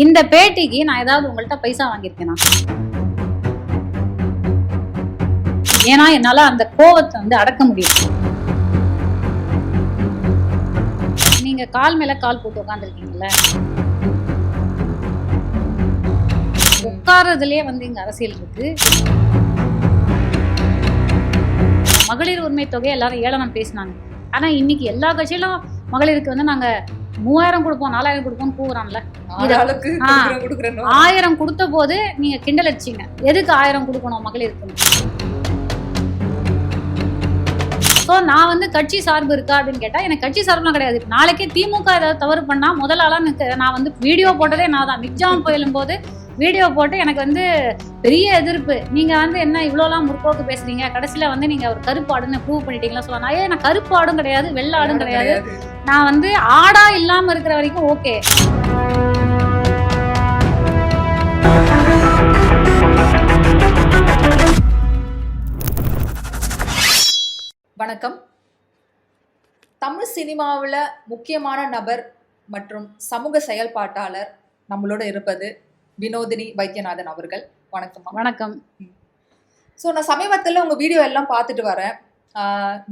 இந்த பேட்டிக்கு நான் ஏதாவது உங்கள்கிட்ட பைசா வாங்கியிருக்கேனா? ஏன்னா என்னால அந்த கோவத்தை வந்து அடக்க முடியும். நீங்க கால் மேல கால் போட்டு உட்காந்துருக்கீங்கல்ல, உட்கார்றதுலயே வந்து இங்க அரசியல் இருக்கு. மகளிர் உரிமை தொகை எல்லாரும் ஏளனம் பேசினாங்க. ஆனா இன்னைக்கு எல்லா கட்சியிலும் மகளிருக்கு வந்து நாங்க 3000 கொடுப்போம் 4000 கொடுப்போம் கூவுறான்ல. 1000 கொடுத்த போது நீங்க கிண்டல் அடிச்சீங்க. எதுக்கு 1000 கொடுக்கணும் மகளிருக்கு? ஸோ நான் வந்து கட்சி சார்பு இருக்கா அப்படின்னு கேட்டா எனக்கு கட்சி சார்புலாம் கிடையாது. நாளைக்கே திமுக ஏதாவது தவறு பண்ணா முதல் ஆளா நான் வந்து வீடியோ போட்டதே நான் தான். மிக்ஜாம் போயிலும் போது வீடியோ போட்டு எனக்கு வந்து பெரிய எதிர்ப்பு. நீங்க வந்து என்ன இவ்வளோலாம் முற்போக்கு பேசுறீங்க, கடைசியில வந்து நீங்க ஒரு கருப்பு ஆடுன்னு ப்ரூவ் பண்ணிட்டீங்களா சொல்லலாம். நான் கருப்பு ஆடும் கிடையாது, வெள்ளை ஆடும் கிடையாது. நான் வந்து ஆடா இல்லாம இருக்கிற வரைக்கும் ஓகே. வணக்கம். தமிழ் சினிமாவில் முக்கியமான நபர் மற்றும் சமூக செயல்பாட்டாளர் நம்மளோட இருப்பது வினோதினி வைத்தியநாதன் அவர்கள். வணக்கம். வணக்கம். ஸோ நான் சமீபத்தில் உங்கள் வீடியோ எல்லாம் பார்த்துட்டு வரேன்.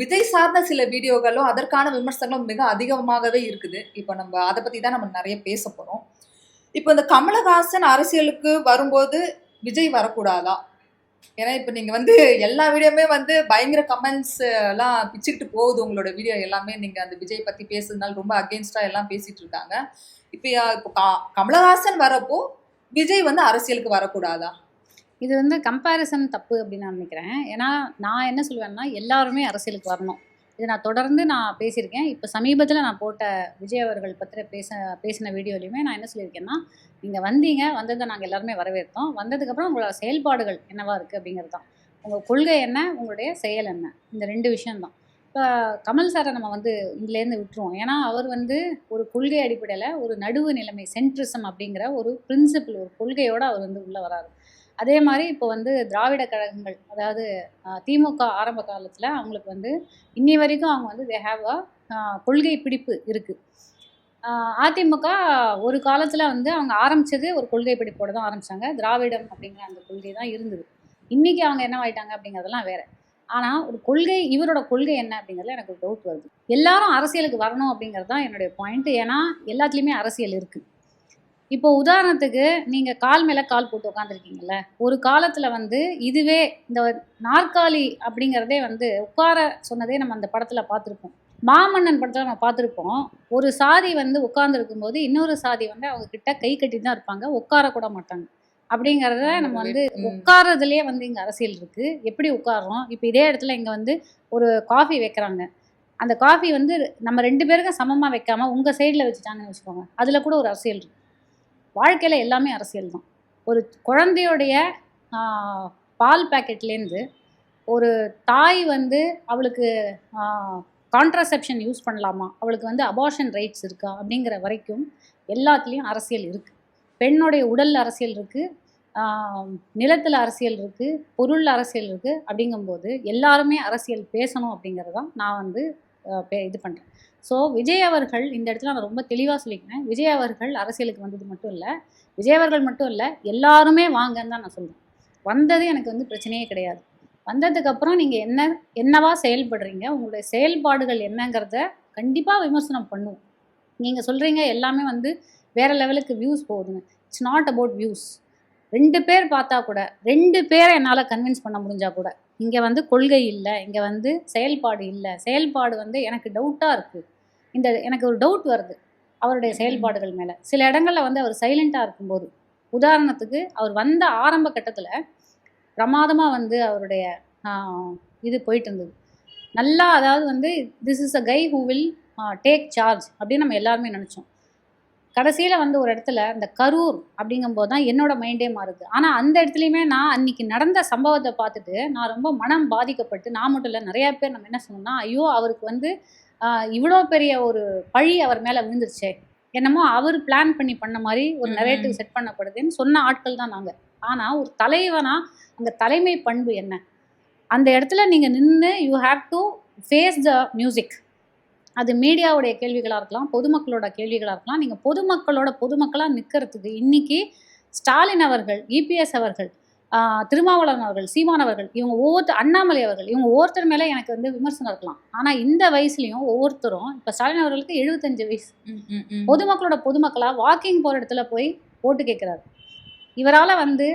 விஜய் சார்ந்த சில வீடியோகளும் அதற்கான விமர்சனங்களும் மிக அதிகமாகவே இருக்குது. இப்போ நம்ம அதை பற்றி தான் நம்ம நிறைய பேச போகிறோம். இப்போ இந்த கமலஹாசன் அரசியலுக்கு வரும்போது விஜய் வரக்கூடாதா? ஏன்னா இப்போ நீங்கள் வந்து எல்லா வீடியோமே வந்து பயங்கர கமெண்ட்ஸ் எல்லாம் பிச்சுக்கிட்டு போகுது. உங்களோட வீடியோ எல்லாமே நீங்கள் அந்த விஜய் பற்றி பேசுறதுனால ரொம்ப அகெயின்ஸ்டாக எல்லாம் பேசிகிட்டு இருக்காங்க. இப்போ கமலஹாசன் வரப்போ விஜய் வந்து அரசியலுக்கு வரக்கூடாதா? இது வந்து கம்பேரிசன் தப்பு அப்படின்னு நான் நினைக்கிறேன். ஏன்னா நான் என்ன சொல்லுவேன்னா எல்லாருமே அரசியலுக்கு வரணும். இது நான் தொடர்ந்து நான் பேசியிருக்கேன். இப்போ சமீபத்தில் நான் போட்ட விஜய் அவர்கள் பற்றி பேசின வீடியோலையுமே நான் என்ன சொல்லியிருக்கேன்னா, நீங்கள் வந்ததை நாங்கள் எல்லாருமே வரவேற்றோம். வந்ததுக்கப்புறம் உங்களோட செயல்பாடுகள் என்னவா இருக்குது அப்படிங்கிறது தான். உங்கள் கொள்கை என்ன, உங்களுடைய செயல் என்ன, இந்த 2 விஷயம்தான். இப்போ கமல் சாரை நம்ம வந்து இதுலேருந்து விட்டுருவோம். ஏன்னா அவர் வந்து ஒரு கொள்கை அடிப்படையில் ஒரு நடுவு நிலைமை சென்ட்ரிசம் அப்படிங்கிற ஒரு பிரின்சிபிள், ஒரு கொள்கையோடு அவர் வந்து உள்ளே வராரு. அதே மாதிரி இப்போ வந்து திராவிட கழகங்கள், அதாவது திமுக ஆரம்ப காலத்தில் அவங்களுக்கு வந்து இன்னி வரைக்கும் அவங்க வந்து தே ஹேவ் கொள்கை பிடிப்பு இருக்குது. அதிமுக ஒரு காலத்தில் வந்து அவங்க ஆரம்பித்தது ஒரு கொள்கை பிடிப்போடு தான் ஆரம்பித்தாங்க. திராவிடம் அப்படிங்கிற அந்த கொள்கை தான் இருந்தது. இன்றைக்கி அவங்க என்ன ஆகிட்டாங்க அப்படிங்கிறதெல்லாம் வேறு. ஆனால் ஒரு கொள்கை, இவரோட கொள்கை என்ன அப்படிங்கிறதுல எனக்கு ஒரு டவுட் வருது. எல்லாரும் அரசியலுக்கு வரணும் அப்படிங்கிறது தான் என்னுடைய பாயிண்ட்டு. ஏன்னா எல்லாத்துலேயுமே அரசியல் இருக்குது. இப்போ உதாரணத்துக்கு நீங்கள் கால் மேலே கால் போட்டு உட்காந்துருக்கீங்கல்ல, ஒரு காலத்தில் வந்து இதுவே இந்த நாற்காலி அப்படிங்கிறதே வந்து உட்கார சொன்னதே நம்ம அந்த படத்தில் பார்த்துருப்போம். மாமன்னன் படத்தில் நம்ம பார்த்துருப்போம். ஒரு சாதி வந்து உட்கார்ந்துருக்கும் போது இன்னொரு சாதி வந்து அவங்க கிட்ட கை கட்டி தான் இருப்பாங்க, உட்கார கூட மாட்டாங்க. அப்படிங்கிறத நம்ம வந்து உட்கார்றதுலேயே வந்து இங்கே அரசியல் இருக்குது. எப்படி உட்காரோம்? இப்போ இதே இடத்துல இங்கே வந்து ஒரு காஃபி வைக்கிறாங்க. அந்த காஃபி வந்து நம்ம 2 பேருக்கும் சமமாக வைக்காமல் உங்கள் சைடில் வச்சுட்டாங்கன்னு வச்சுக்கோங்க, அதில் கூட ஒரு அரசியல் இருக்குது. வாழ்க்கையில் எல்லாமே அரசியல் தான். ஒரு குழந்தையோடைய பால் பேக்கெட்லேருந்து ஒரு தாய் வந்து அவளுக்கு கான்ட்ராசெப்ஷன் யூஸ் பண்ணலாமா, அவளுக்கு வந்து அபார்ஷன் ரைட்ஸ் இருக்கா அப்படிங்கிற வரைக்கும் எல்லாத்துலேயும் அரசியல் இருக்குது. பெண்ணுடைய உடலில் அரசியல் இருக்குது, நிலத்தில் அரசியல் இருக்குது, பொருளில் அரசியல் இருக்குது. அப்படிங்கும்போது எல்லாருமே அரசியல் பேசணும் அப்படிங்கிறது தான் நான் வந்து இது பண்ணுறேன். ஸோ விஜய் அவர்கள் இந்த இடத்துல நான் ரொம்ப தெளிவாக சொல்லிக்கிறேன். விஜய் அவர்கள் அரசியலுக்கு வந்தது மட்டும் இல்லை, விஜய் அவர்கள் மட்டும் இல்லை, எல்லாருமே வாங்கன்னு தான் நான் சொல்கிறேன். வந்தது எனக்கு வந்து பிரச்சனையே கிடையாது. வந்ததுக்கப்புறம் நீங்கள் என்னவா செயல்படுறீங்க, உங்களுடைய செயல்பாடுகள் என்னங்கிறத கண்டிப்பாக விமர்சனம் பண்ணுவோம். நீங்கள் சொல்கிறீங்க எல்லாமே வந்து வேறு லெவலுக்கு வியூஸ் போகுதுன்னு. It's not about views. 2 பேர் பார்த்தா கூட, 2 பேரை என்னால் கன்வின்ஸ் பண்ண முடிஞ்சால் கூட, இங்கே வந்து கொள்கை இல்லை, இங்கே வந்து செயல்பாடு இல்லை. செயல்பாடு வந்து எனக்கு டவுட்டாக இருக்குது. எனக்கு ஒரு டவுட் வருது அவருடைய செயல்பாடுகள் மேலே. சில இடங்களில் வந்து அவர் சைலண்ட்டாக இருக்கும்போது, உதாரணத்துக்கு அவர் வந்த ஆரம்ப கட்டத்தில் பிரமாதமாக வந்து அவருடைய இது போயிட்டு இருந்தது நல்லா. அதாவது வந்து this is a guy who will take charge அப்படின்னு நம்ம எல்லாருமே நினச்சோம். கடைசியில் வந்து ஒரு இடத்துல இந்த கரூர் அப்படிங்கும்போது தான் என்னோடய மைண்டே மாறுது. ஆனால் அந்த இடத்துலையுமே நான் அன்றைக்கி நடந்த சம்பவத்தை பார்த்துட்டு நான் ரொம்ப மனம் பாதிக்கப்பட்டு, நான் மட்டும் இல்லை நிறையா பேர் நம்ம என்ன சொன்னோம்னா, ஐயோ அவருக்கு வந்து இவ்வளோ பெரிய ஒரு பழி அவர் மேலே விழுந்துருச்சே, என்னமோ அவர் பிளான் பண்ணி பண்ண மாதிரி ஒரு நரேட்டிவ் செட் பண்ணப்படுதுன்னு சொன்ன ஆட்கள் தான் நாங்கள். ஆனால் ஒரு தலைவனாக அந்த தலைமை பண்பு என்ன? அந்த இடத்துல நீங்கள் நின்று you have to face the music. அது மீடியாவுடைய கேள்விகளாக இருக்கலாம், பொதுமக்களோட கேள்விகளாக இருக்கலாம். நீங்கள் பொதுமக்களாக நிற்கிறதுக்கு இன்னைக்கு ஸ்டாலின் அவர்கள், இபிஎஸ் அவர்கள், திருமாவளவன் அவர்கள், சீமான் அவர்கள், இவங்க அண்ணாமலை அவர்கள், இவங்க ஒவ்வொருத்தர் மேலே எனக்கு வந்து விமர்சனம் இருக்கலாம். ஆனால் இந்த வயசுலையும் ஒவ்வொருத்தரும் இப்போ ஸ்டாலின் அவர்களுக்கு 75 வயசு, பொதுமக்களாக வாக்கிங் போகிற இடத்துல போய் ஓட்டு கேட்குறாரு. இவரால் வந்து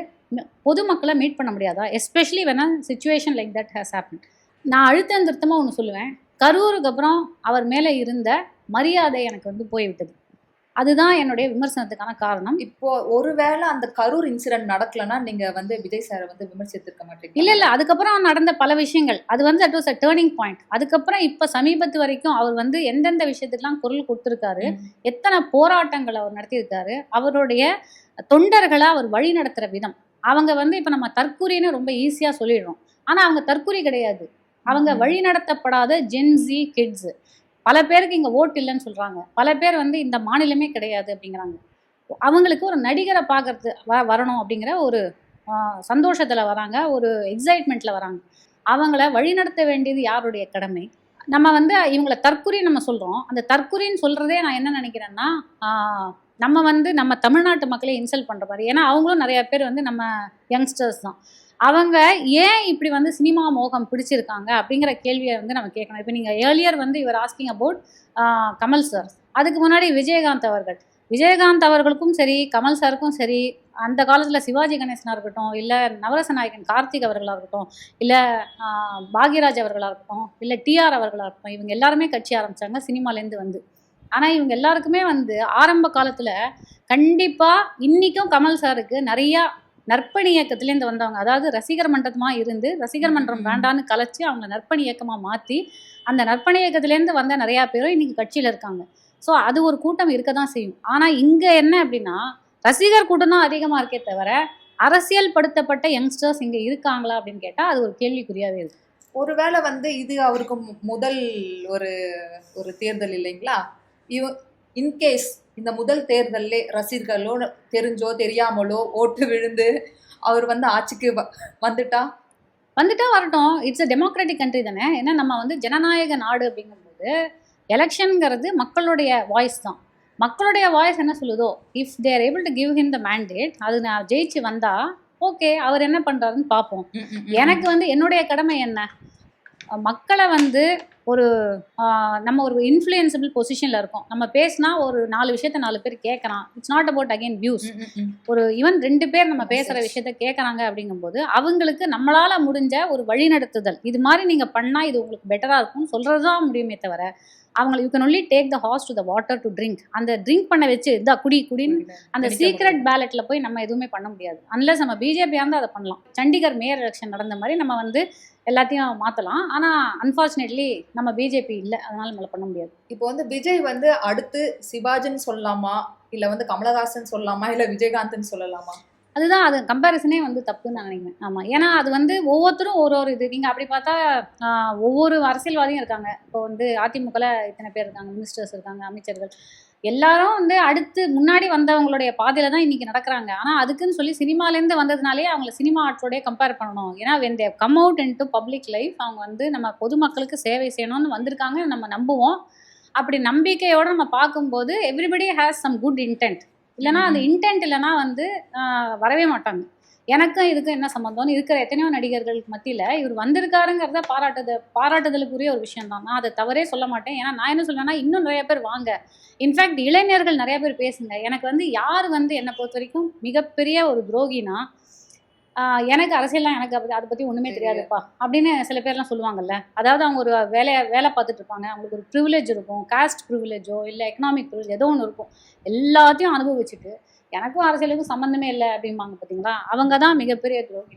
பொதுமக்களை மீட் பண்ண முடியாதா? எஸ்பெஷலி வேணா situation like that has happen. நான் அழுத்தம் திருத்தமாக ஒன்று சொல்லுவேன், கரூருக்கு அப்புறம் அவர் மேலே இருந்த மரியாதை எனக்கு வந்து போய்விட்டது. அதுதான் என்னுடைய விமர்சனத்துக்கான காரணம். இப்போ ஒருவேளை அந்த கரூர் இன்சிடென்ட் நடக்கலன்னா நீங்க வந்து விஜய் சாரை வந்து விமர்சித்திருக்க மாட்டீங்க? இல்ல அதுக்கப்புறம் நடந்த பல விஷயங்கள் அது வந்து that was a turning point. அதுக்கப்புறம் இப்ப சமீபத்து வரைக்கும் அவர் வந்து எந்தெந்த விஷயத்துக்கெல்லாம் குரல் கொடுத்திருக்காரு, எத்தனை போராட்டங்கள் அவர் நடத்தியிருக்காரு, அவருடைய தொண்டர்களை அவர் வழி நடத்துற விதம். அவங்க வந்து இப்ப நம்ம தற்கூரின்னு ரொம்ப ஈஸியா சொல்லிடுறோம், ஆனா அவங்க தற்கூரி கிடையாது. அவங்க வழி நடத்தப்படாத ஜென்சி கிட்ஸ். பல பேருக்கு இங்கே ஓட்டு இல்லைன்னு சொல்கிறாங்க, பல பேர் வந்து இந்த மாநிலமே கிடையாது அப்படிங்கிறாங்க. அவங்களுக்கு ஒரு நடிகரை பார்க்கறது வரணும் அப்படிங்கிற ஒரு சந்தோஷத்தில் வராங்க, ஒரு எக்ஸைட்மெண்ட்டில் வராங்க. அவங்கள வழிநடத்த வேண்டியது யாருடைய கடமை? நம்ம வந்து இவங்கள தற்குறி நம்ம சொல்கிறோம். அந்த தற்குறின்னு சொல்கிறதே நான் என்ன நினைக்கிறேன்னா, நம்ம வந்து நம்ம தமிழ்நாட்டு மக்களை இன்சல்ட் பண்ணுற மாதிரி. ஏன்னா அவங்களும் நிறைய பேர் வந்து நம்ம யங்ஸ்டர்ஸ் தான். அவங்க ஏன் இப்படி வந்து சினிமா மோகம் பிடிச்சிருக்காங்க அப்படிங்கிற கேள்வியை வந்து நம்ம கேட்கணும். இப்போ நீங்கள் ஏர்லியர் வந்து இவர் ஆஸ்கிங் அபவுட் கமல் சார், அதுக்கு முன்னாடி விஜயகாந்த் அவர்களுக்கும் சரி, கமல் சாருக்கும் சரி, அந்த காலத்தில் சிவாஜி கணேசனாக இருக்கட்டும், இல்லை நவரச நாயகன் கார்த்திக் அவர்களாக இருக்கட்டும், இல்லை பாக்யராஜ் அவர்களாக இருக்கட்டும், இல்லை டிஆர் அவர்களாக இருக்கட்டும், இவங்க எல்லாருமே கட்சி ஆரம்பித்தாங்க சினிமாலேருந்து வந்து. ஆனால் இவங்க எல்லாருக்குமே வந்து ஆரம்ப காலத்தில் கண்டிப்பாக இன்றைக்கும் கமல் சாருக்கு நிறையா நற்பணி இயக்கத்துலேருந்து வந்தவங்க, அதாவது ரசிகர் மன்றமாக இருந்து ரசிகர் மன்றம் வேண்டான்னு கலைச்சி அவங்க நற்பணி இயக்கமாக மாற்றி அந்த நற்பணி இயக்கத்துலேருந்து வந்த நிறையா பேரும் இன்றைக்கி கட்சியில் இருக்காங்க. ஸோ அது ஒரு கூட்டம் இருக்க தான் செய்யும். ஆனால் இங்கே என்ன அப்படின்னா, ரசிகர் கூட்டம் தான் அதிகமாக இருக்கே தவிர அரசியல் படுத்தப்பட்ட யங்ஸ்டர்ஸ் இங்கே இருக்காங்களா அப்படின்னு கேட்டால் அது ஒரு கேள்விக்குறியாகவே இருக்குது. ஒருவேளை வந்து இது அவருக்கு முதல் ஒரு ஒரு தேர்தல் இல்லைங்களா? இன்கேஸ் இந்த முதல் தேர்தல்லே ரசிகர்களோ தெரிஞ்சோ தெரியாமலோ ஓட்டு விழுந்து அவர் வந்து ஆட்சிக்கு வந்துட்டா வரட்டும். இட்ஸ் அ டெமோக்ராட்டிக் கண்ட்ரி தானே. ஏன்னா நம்ம வந்து ஜனநாயக நாடு அப்படிங்கும்போது எலெக்ஷனுங்கிறது மக்களுடைய வாய்ஸ் தான். மக்களுடைய வாய்ஸ் என்ன சொல்லுதோ, if they are able to give him the mandate, அது நான் ஜெயிச்சு வந்தா ஓகே, அவர் என்ன பண்ணுறாருன்னு பார்ப்போம். எனக்கு வந்து என்னுடைய கடமை என்ன, மக்களை வந்து ஒரு நம்ம ஒரு இன்ஃப்ளூயன்சபிள் பொசிஷனில் இருக்கோம். நம்ம பேசினா ஒரு 4 விஷயத்த 4 பேர் கேட்குறான். It's not about again views. ஒரு ஈவன் 2 பேர் நம்ம பேசுகிற விஷயத்த கேட்குறாங்க அப்படிங்கும்போது அவங்களுக்கு நம்மளால் முடிஞ்ச ஒரு வழிநடத்துதல், இது மாதிரி நீங்கள் பண்ணால் இது உங்களுக்கு பெட்டராக இருக்கும்னு சொல்கிறது தான் முடியுமே தவிர, அவங்களை you can only take the hours to the water to drink. அந்த ட்ரிங்க் பண்ண வச்சு இதா குடின்னு அந்த சீக்ரெட் பேலட்டில் போய் நம்ம எதுவுமே பண்ண முடியாது. அன்லஸ் நம்ம பிஜேபியாக இருந்தால் அதை பண்ணலாம். சண்டிகர் மேயர் எலெக்ஷன் நடந்த மாதிரி நம்ம வந்து எல்லாத்தையும் மாற்றலாம். ஆனால் அன்ஃபார்ச்சுனேட்லி நம்ம பிஜேபி இல்லை, அதனால நம்மளால பண்ண முடியாது. இப்போ வந்து விஜய் வந்து அடுத்து சிவாஜின்னு சொல்லலாமா, இல்லை வந்து கமலஹாசன் சொல்லலாமா, இல்லை விஜயகாந்த்னு சொல்லலாமா? அதுதான், அது கம்பேரிசனே வந்து தப்புன்னு நான் நினைக்கிறேன். ஆமாம், ஏன்னா அது வந்து ஒவ்வொருத்தரும் ஒரு இது. நீங்கள் அப்படி பார்த்தா ஒவ்வொரு அரசியல்வாதியும் இருக்காங்க. இப்போ வந்து அதிமுகவில் இத்தனை பேர் இருக்காங்க, மினிஸ்டர்ஸ் இருக்காங்க, அமைச்சர்கள் எல்லாரும் வந்து அடுத்து முன்னாடி வந்தவங்களுடைய பாதையில் தான் இன்றைக்கி நடக்கிறாங்க. ஆனால் அதுக்குன்னு சொல்லி சினிமாலேருந்து வந்ததுனாலே அவங்கள சினிமா ஆர்ட்ஸோடய கம்பேர் பண்ணணும். ஏன்னா when they come out into public life, அவங்க வந்து நம்ம பொதுமக்களுக்கு சேவை செய்யணும்னு வந்திருக்காங்க, நம்ம நம்புவோம். அப்படி நம்பிக்கையோடு நம்ம பார்க்கும்போது everybody has some good intent. இல்லைனா அந்த இன்டென்ட் இல்லைனா வந்து வரவே மாட்டாங்க. எனக்கும் இதுக்கும் என்ன சம்மந்தம்னு இருக்கிற எத்தனையோ நடிகர்களுக்கு மத்தியில் இவர் வந்திருக்காருங்கிறத பாராட்டுதலுக்குரிய ஒரு விஷயம் தான். நான் அதை தவறே சொல்ல மாட்டேன். ஏன்னா நான் என்ன சொல்லுவேன்னா, இன்னும் நிறைய பேர் வாங்க, இன்ஃபேக்ட் இளைஞர்கள் நிறைய பேர் பேசுங்க. எனக்கு வந்து யார் வந்து என்னை பொறுத்த வரைக்கும் மிகப்பெரிய ஒரு துரோகினா, எனக்கு அரசியல்லாம் எனக்கு அதை பற்றி ஒன்றுமே தெரியாதுப்பா அப்படின்னு சில பேர்லாம் சொல்லுவாங்கல்ல. அதாவது அவங்க ஒரு வேலை பார்த்துட்டு இருப்பாங்க, அவங்களுக்கு ஒரு ப்ரிவிலேஜ் இருக்கும், காஸ்ட் ப்ரிவிலேஜோ இல்லை எக்கனாமிக் ப்ரிவிலேஜ் ஏதோ ஒன்று இருக்கும், எல்லாத்தையும் அனுபவிச்சுட்டு எனக்கும் அரசியலுக்கும் சம்மந்தமே இல்லை அப்படிம்பாங்க. பார்த்தீங்களா, அவங்க தான் மிகப்பெரிய துரோகி.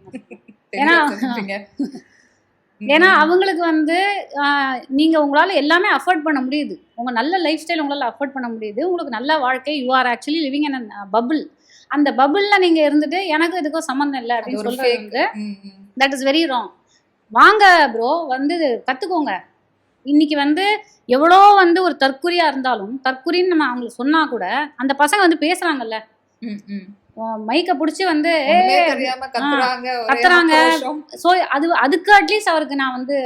ஏன்னா அவங்களுக்கு வந்து நீங்கள் உங்களால் எல்லாமே அஃபோர்ட் பண்ண முடியுது, உங்கள் நல்ல லைஃப் ஸ்டைல் உங்களால் அஃபோர்ட் பண்ண முடியுது, உங்களுக்கு நல்ல வாழ்க்கை, you are actually living in a bubble. அந்த பபுளில் நீங்கள் இருந்துட்டு எனக்கும் இதுக்கும் சம்மந்தம் இல்லை அப்படின்னு சொல்கிறது வந்து தட் இஸ் வெரி ராங். வாங்க ப்ரோ, வந்து கற்றுக்கோங்க. இன்னைக்கு வந்து எவ்வளோ வந்து ஒரு தற்குறியாக இருந்தாலும், தற்குறின்னு நம்ம அவங்களுக்கு சொன்னால் கூட அந்த பசங்க வந்து பேசுகிறாங்கல்ல, மைக்கை பிடிச்சி வந்து தெரியாம கத்துறாங்க கத்துறாங்க. ஸோ அதுக்கு அட்லீஸ்ட் அவருக்கு நான் வந்து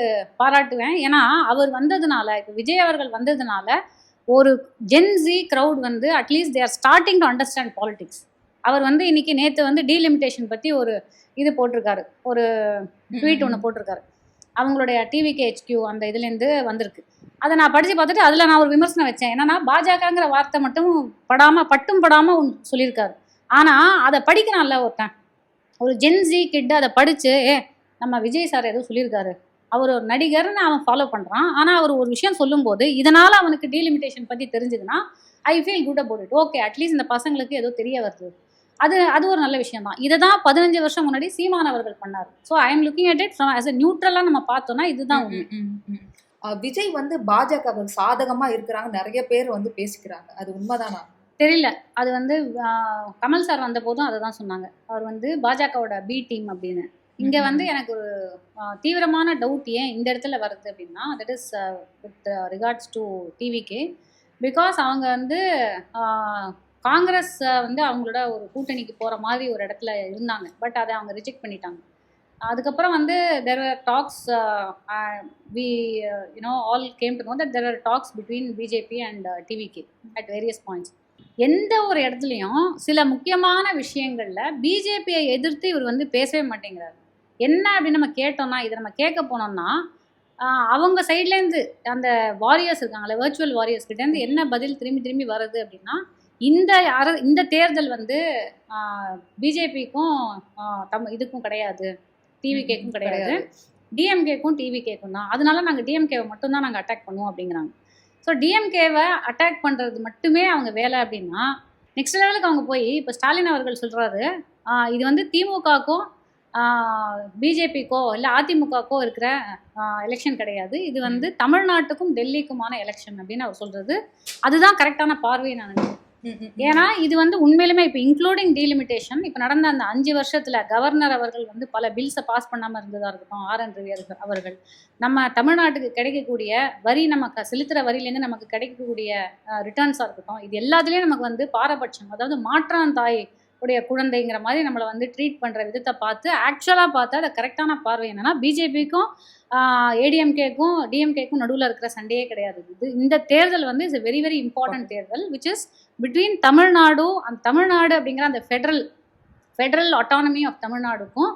பாராட்டுவேன். ஏன்னா அவர் வந்ததுனால, இப்போ விஜய் அவர்கள் வந்ததுனால ஒரு ஜென்ஸி க்ரௌட் வந்து at least they're starting to understand politics. அவர் வந்து இன்னைக்கு நேற்று வந்து டீலிமிட்டேஷன் பற்றி ஒரு இது போட்டிருக்காரு, ஒரு ட்வீட் ஒன்று போட்டிருக்காரு. அவங்களுடைய TVKHQ அந்த இதுலேருந்து வந்திருக்கு. அதை நான் படித்து பார்த்துட்டு அதில் நான் ஒரு விமர்சனம் வச்சேன். என்னன்னா பாஜகங்கிற வார்த்தை மட்டும் படாமல் ஒன்று சொல்லியிருக்காரு. ஆனால் அதை படிக்கிறான்ல ஒருத்தன், ஒரு ஜென்ஸி கிட் அதை படித்து நம்ம விஜய் சார் ஏதோ சொல்லியிருக்காரு, அவர் ஒரு நடிகர்னு அவன் ஃபாலோ பண்ணுறான். ஆனால் அவர் ஒரு விஷயம் சொல்லும்போது இதனால் அவனுக்கு டீலிமிட்டேஷன் பற்றி தெரிஞ்சுதுன்னா I feel good about it. Okay, at least இந்த பசங்களுக்கு ஏதோ தெரிய வருது. அது ஒரு நல்ல விஷயம் தான். இதை தான் 15 வருஷம் முன்னாடி சீமான் அவர்கள் பண்ணார். So I am looking at it as a நியூட்ரலாக நம்ம பார்த்தோம்னா இதுதான் விஜய் வந்து பாஜக சாதகமா இருக்கிறாங்க நிறைய பேர் வந்து பேசிக்கிறாங்க. அது உண்மைதானா தெரியல. அது வந்து கமல் சார் வந்த போதும் அதை தான் சொன்னாங்க, அவர் வந்து பாஜகவோட பி டீம் அப்படின்னு. இங்கே வந்து எனக்கு ஒரு தீவிரமான டவுட் ஏன் இந்த இடத்துல வருது அப்படின்னா, that is with regards to TVK. Because அவங்க வந்து காங்கிரஸ் வந்து அவங்களோட ஒரு கூட்டணிக்கு போகிற மாதிரி ஒரு இடத்துல இருந்தாங்க. பட் அதை அவங்க ரிஜெக்ட் பண்ணிட்டாங்க. அதுக்கப்புறம் வந்து there were talks, we all came to know that there were talks between BJP and TVK at various points. எந்த ஒரு இடத்துலையும் சில முக்கியமான விஷயங்களில் பிஜேபியை எதிர்த்து இவர் வந்து பேசவே மாட்டேங்கிறார். என்ன அப்படின்னு நம்ம கேட்டோம்னா, இதை நம்ம கேட்க போனோம்னா அவங்க சைட்லேருந்து அந்த வாரியர்ஸ் இருக்காங்களே, வர்ச்சுவல் வாரியர்ஸ் கிட்டேருந்து என்ன பதில் திரும்பி வருது அப்படின்னா, இந்த தேர்தல் வந்து பிஜேபிக்கும் இதுக்கும் கிடையாது, TVKக்கும் கிடையாது, DMKக்கும் TVKக்கும் தான். அதனால நாங்கள் DMKவை மட்டும்தான் நாங்கள் அட்டாக் பண்ணுவோம் அப்படிங்கிறாங்க. ஸோ DMKவை அட்டாக் பண்ணுறது மட்டுமே அவங்க வேலை அப்படின்னா, நெக்ஸ்ட் லெவலுக்கு அவங்க போய் இப்போ ஸ்டாலின் அவர்கள் சொல்கிறாரு, இது வந்து திமுகக்கும் பிஜேபிக்கோ இல்லை அதிமுகக்கோ இருக்கிற எலெக்ஷன் கிடையாது, இது வந்து தமிழ்நாட்டுக்கும் டெல்லிக்குமான எலெக்ஷன் அப்படின்னு அவர் சொல்கிறது அதுதான் கரெக்டான பார்வையை நான் நினைக்கிறேன். ஏன்னா இது வந்து உண்மையிலுமே இப்போ இன்க்ளூடிங் டீலிமிட்டேஷன் இப்போ நடந்த அந்த 5 வருஷத்தில் கவர்னர் அவர்கள் வந்து பல பில்ஸை பாஸ் பண்ணாமல் இருந்ததாக இருக்கட்டும், RN ரவி அவர்கள் நம்ம தமிழ்நாட்டுக்கு கிடைக்கக்கூடிய வரி, நமக்கு செலுத்துகிற வரியிலேருந்து நமக்கு கிடைக்கக்கூடிய ரிட்டர்ன்ஸாக இருக்கட்டும், இது எல்லாத்துலேயும் நமக்கு வந்து பாரபட்சம், அதாவது மாற்றான் தாய் உடைய குழந்தைங்கிற மாதிரி நம்மளை வந்து ட்ரீட் பண்ணுற விதத்தை பார்த்து ஆக்சுவலாக பார்த்தா அது கரெக்டான பார்வை என்னென்னா, பிஜேபிக்கும் ADMKக்கும் DMKக்கும் நடுவில் இருக்கிற சண்டையே கிடையாது. இந்த தேர்தல் வந்து இட்ஸ் வெரி வெரி இம்பார்ட்டன்ட் தேர்தல், விச் இஸ் பிட்வீன் தமிழ்நாடு அப்படிங்கிற அந்த ஃபெடரல் ஆட்டானமி ஆஃப் தமிழ்நாடுக்கும்